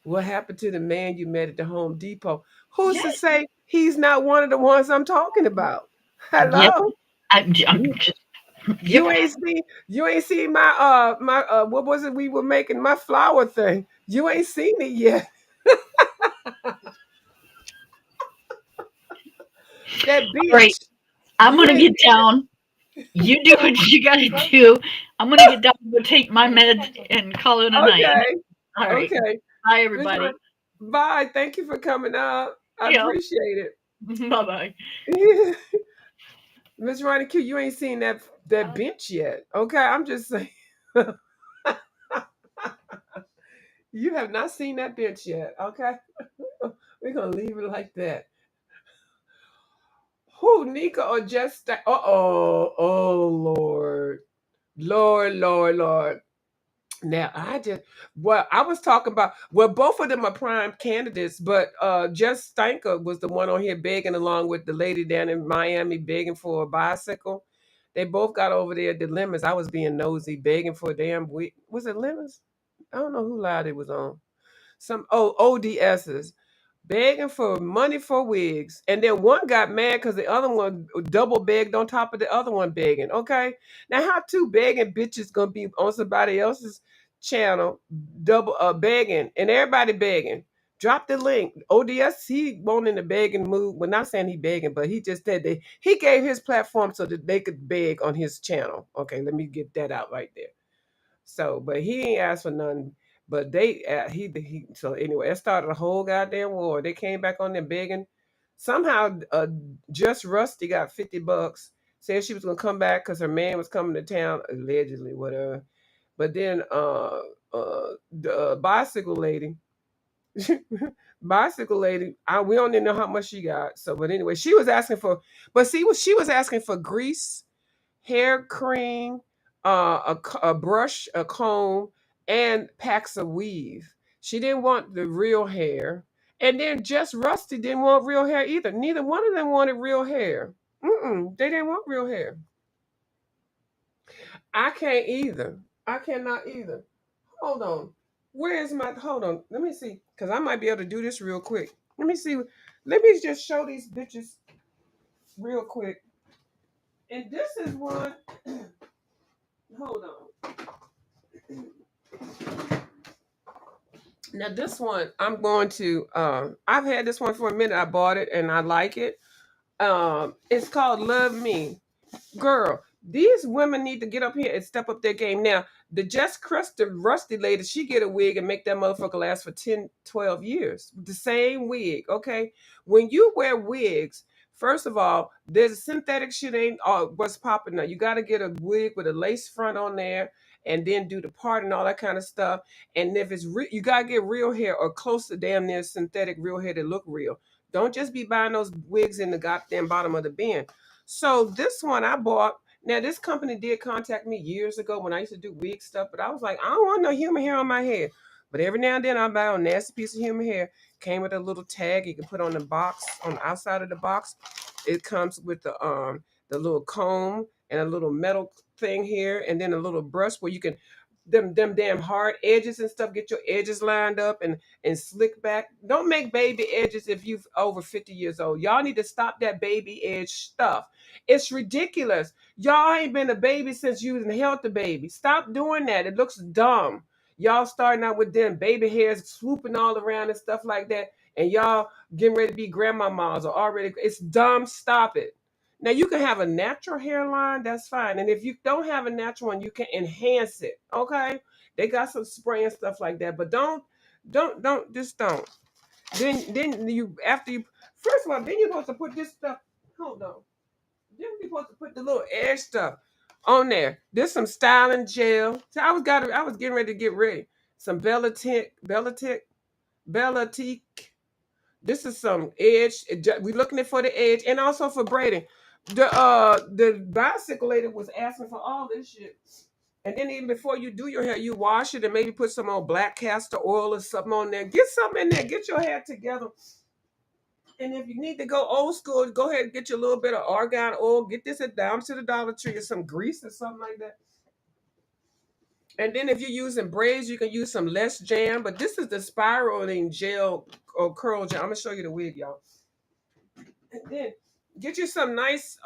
What happened to the man you met at the Home Depot? Who's to say he's not one of the ones I'm talking about? Yep. Hello? I'm You, just. Yep. you ain't seen my what was it we were making my flower thing. You ain't seen it yet. That All right. bitch. I'm You gonna ain't get down. You do what you gotta do. I'm gonna get down and go take my meds and call it a night. okay. All right. Okay. Bye, Miss everybody. Ron- Bye. Thank you for coming up. I Yep. appreciate Bye bye. it. Miss Ronnie Q, you ain't seen that bench yet. Okay, I'm just saying. You have not seen that bench yet. Okay. We're gonna leave it like that. Who, Nika or just oh Lord. Lord, Lord, Lord. Now I was talking about both of them are prime candidates, but Just Stanker was the one on here begging along with the lady down in Miami begging for a bicycle. They both got over there at the limits. I was being nosy, begging for a damn week. Was it limits? I don't know who lied it was on. Some ODSs begging for money for wigs. And then one got mad because the other one double begged on top of the other one begging. Okay. Now how two begging bitches gonna be on somebody else's channel double begging and everybody begging? Drop the link. ODS, he won't in the begging mood. Well, not saying he begging, but he just said that he gave his platform so that they could beg on his channel. Okay, let me get that out right there. So, but he ain't asked for nothing. But they, he. So anyway, it started a whole goddamn war. They came back on there begging. Somehow, just Rusty got $50. Said she was gonna come back because her man was coming to town allegedly, whatever. But then, the bicycle lady, bicycle lady, we don't even know how much she got. So, but anyway, she was asking for. But see, what she was asking for grease, hair cream, a brush, a comb, and packs of weave. She didn't want the real hair, And then Just Rusty didn't want real hair either. Neither one of them wanted real hair. They didn't want real hair. I can't either. I cannot either. Hold on. Where is my? Hold on. Let me see. Because I might be able to do this real quick. Let me see. Let me just show these bitches real quick. And this is one. Hold on. Now this one, I'm going to. I've had this one for a minute. I bought it and I like it. It's called Love Me. Girl, these women need to get up here and step up their game. Now, the Just Crust, the Rusty lady, she get a wig and make that motherfucker last for 10, 12 years. The same wig, okay? When you wear wigs, first of all, there's synthetic shit ain't what's popping now. You got to get a wig with a lace front on there and then do the part and all that kind of stuff. And if it's you got to get real hair or close to damn near synthetic real hair to look real. Don't just be buying those wigs in the goddamn bottom of the bin. So this one I bought. Now this company did contact me years ago when I used to do wig stuff, but I was like, I don't want no human hair on my head. But every now and then I buy a nasty piece of human hair. Came with a little tag you can put on the box, on the outside of the box. It comes with the little comb and a little metal thing here, and then a little brush where you can them damn hard edges and stuff. Get your edges lined up and slick back. Don't make baby edges if you've over 50 years old. Y'all need to stop that baby edge stuff. It's ridiculous. Y'all ain't been a baby since you held the baby. Stop doing that. It looks dumb. Y'all starting out with them baby hairs swooping all around and stuff like that, and y'all getting ready to be grandmamas or already. It's dumb. Stop it. Now you can have a natural hairline, that's fine. And if you don't have a natural one, you can enhance it. Okay. They got some spray and stuff like that. But just don't. Then you after you first of all, then you're supposed to put this stuff. Hold on. Then you're supposed to put the little edge stuff on there. There's some styling gel. So I was getting ready to get ready. Some Bellatique. This is some edge. We're looking for the edge and also for braiding. The bicycle lady was asking for all this shit. And then even before you do your hair, you wash it and maybe put some old black castor oil or something on there. Get something in there. Get your hair together. And if you need to go old school, go ahead and get your little bit of argan oil. Get this at down to the Dollar Tree or some grease or something like that. And then if you're using braids, you can use some less jam. But this is the spiraling gel or curl gel. I'm gonna show you the wig, y'all. And then get you some nice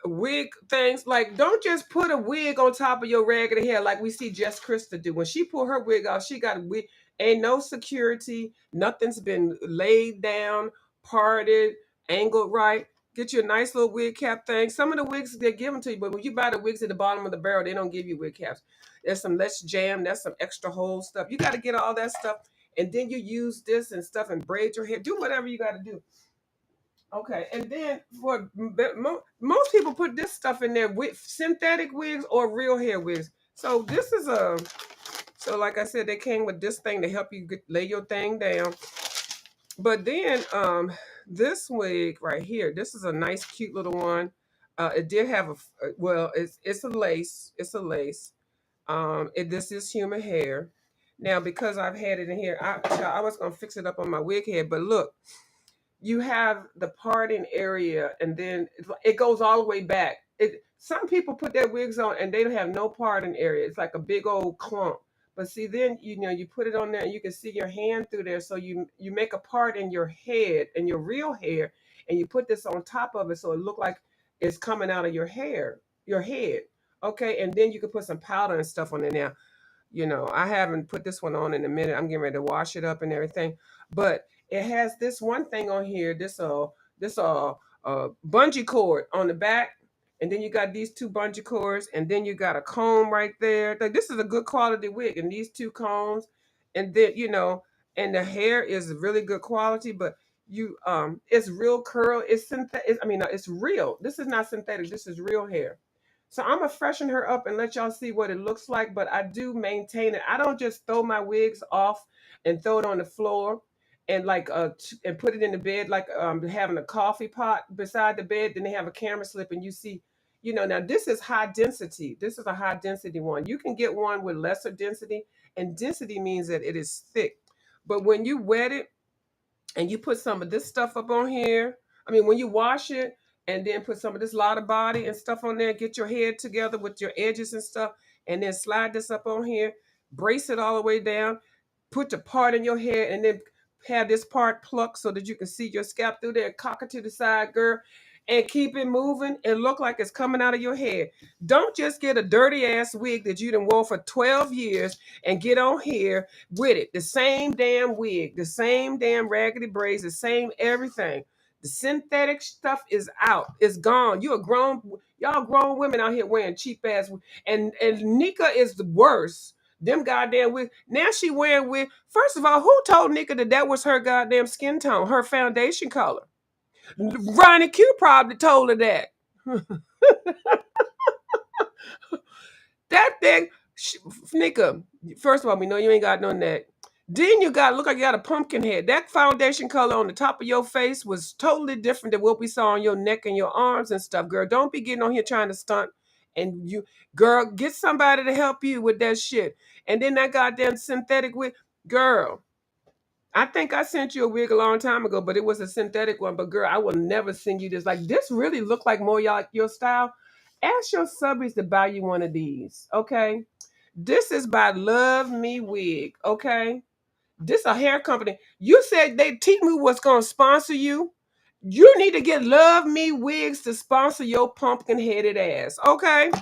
wig things. Like, don't just put a wig on top of your raggedy hair like we see Jess Krista do. When she pulled her wig off, she got a wig. Ain't no security. Nothing's been laid down, parted, angled right. Get you a nice little wig cap thing. Some of the wigs they give them to you, but when you buy the wigs at the bottom of the barrel, they don't give you wig caps. There's some less jam. There's some extra hole stuff. You got to get all that stuff, and then you use this and stuff and braid your hair. Do whatever you got to do. Okay, and then for most people put this stuff in there with synthetic wigs or real hair wigs. So this is so like I said, they came with this thing to help you lay your thing down. But then this wig right here, this is a nice, cute little one. It did have it's a lace. It's a lace. This is human hair. Now because I've had it in here, I was gonna fix it up on my wig head, but look. You have the parting area and then it goes all the way back. Some people put their wigs on and they don't have no parting area. It's like a big old clump. But see, then you put it on there and you can see your hand through there. So you make a part in your head and your real hair, and you put this on top of it so it look like it's coming out of your hair, your head. Okay, and then you can put some powder and stuff on it now. I haven't put this one on in a minute. I'm getting ready to wash it up and everything. But it has this one thing on here, this bungee cord on the back. And then you got these two bungee cords, and then you got a comb right there. Like, this is a good quality wig, and these two combs, and then and the hair is really good quality, but it's real curl. It's synthetic. I mean, no, it's real. This is not synthetic. This is real hair. So I'm gonna freshen her up and let y'all see what it looks like. But I do maintain it. I don't just throw my wigs off and throw it on the floor and and put it in the bed like having a coffee pot beside the bed. Then they have a camera slip and you see, now this is high density. This is a high density one. You can get one with lesser density, and density means that it is thick. But when you wet it, and you put some of this stuff up on here. I mean, when you wash it, and then put some of this lot of body and stuff on there, get your head together with your edges and stuff, and then slide this up on here, brace it all the way down, put the part in your head, and then have this part plucked so that you can see your scalp through there, cock it to the side, girl, and keep it moving and look like it's coming out of your head. Don't just get a dirty ass wig that you done wore for 12 years and get on here with it. The same damn wig, the same damn raggedy braids, the same everything. The synthetic stuff is out. It's gone. You a grown, y'all grown women out here wearing cheap ass, and Nika is the worst. Them goddamn wig. Now she wearing wig. First of all, who told Nika that that was her goddamn skin tone, her foundation color? Ronnie Q probably told her that. That thing, Nika. First of all, we know you ain't got none of that. Then you got look like you got a pumpkin head. That foundation color on the top of your face was totally different than what we saw on your neck and your arms and stuff, girl. Don't be getting on here trying to stunt. And you, girl, get somebody to help you with that shit. And then that goddamn synthetic wig, girl. I think I sent you a wig a long time ago, but it was a synthetic one. But girl, I will never send you this. Like this really look like more your style. Ask your subbies to buy you one of these, okay? This is by Love Me Wig, okay? This a hair company. You said they Timu was gonna sponsor you. You need to get Love Me Wigs to sponsor your pumpkin headed ass. Okay,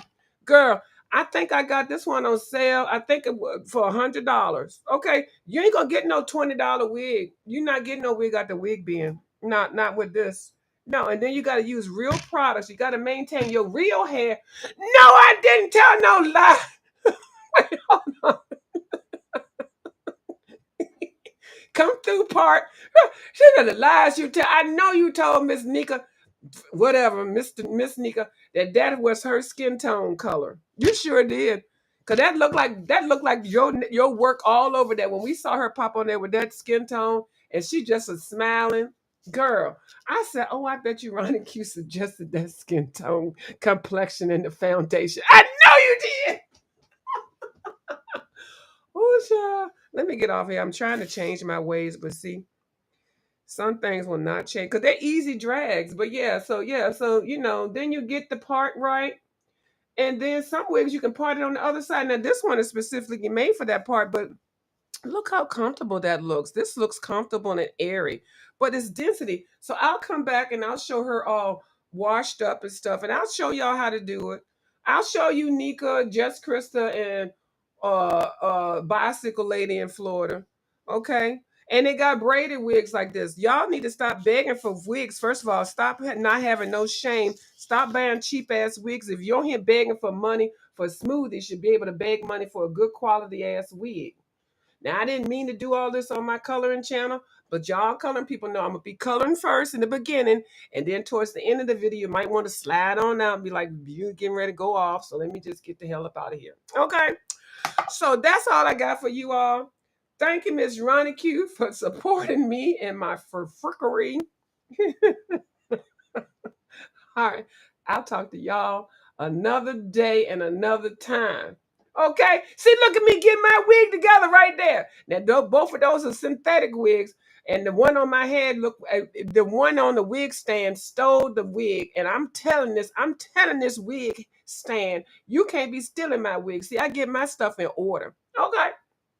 girl. I think I got this one on sale. I think it was for $100. Okay, you ain't gonna get no $20 wig. You're not getting no wig at the wig bin. Not with this. No, and then you got to use real products. You got to maintain your real hair. No, I didn't tell no lie. Wait, hold on. Come through part. She the lies you tell. I know you told Miss Nika, whatever, Miss Nika, that was her skin tone color. You sure did. Cause that looked like your work all over that when we saw her pop on there with that skin tone and she just was smiling. Girl, I said, oh, I bet you Ronnie Q suggested that skin tone complexion in the foundation. I know you did. Oh, child. Let me get off here. I'm trying to change my ways, but see, some things will not change because they're easy drags. But yeah, so then you get the part right, and then some wigs you can part it on the other side. Now this one is specifically made for that part, but look how comfortable that looks. This looks comfortable and airy, but it's density. So I'll come back and I'll show her all washed up and stuff, and I'll show y'all how to do it. I'll show you Nika, Jess Krista, and bicycle lady in Florida. Okay. And they got braided wigs like this. Y'all need to stop begging for wigs. First of all, stop not having no shame. Stop buying cheap ass wigs. If you're here begging for money for smooth, you should be able to beg money for a good quality ass wig. Now, I didn't mean to do all this on my coloring channel, but y'all coloring people know I'm going to be coloring first in the beginning, and then towards the end of the video, you might want to slide on out and be like, you getting ready to go off, so let me just get the hell up out of here. Okay, so that's all I got for you all. Thank you, Miss Ronnie Q, for supporting me in my frickery. All right, I'll talk to y'all another day and another time. Okay, see, look at me getting my wig together right there. Now, both of those are synthetic wigs, and the one on my head, look, the one on the wig stand stole the wig, and I'm telling this wig stand, you can't be stealing my wig. See, I get my stuff in order. Okay,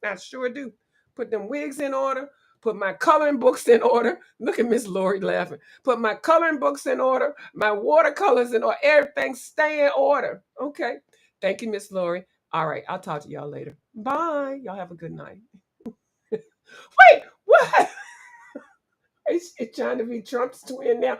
I sure do. Put them wigs in order. Put my coloring books in order. Look at Miss Lori laughing. Put my coloring books in order. My watercolors in order. Everything stay in order. Okay. Thank you, Miss Lori. All right. I'll talk to y'all later. Bye. Y'all have a good night. Wait, what? Is she trying to be Trump's twin now?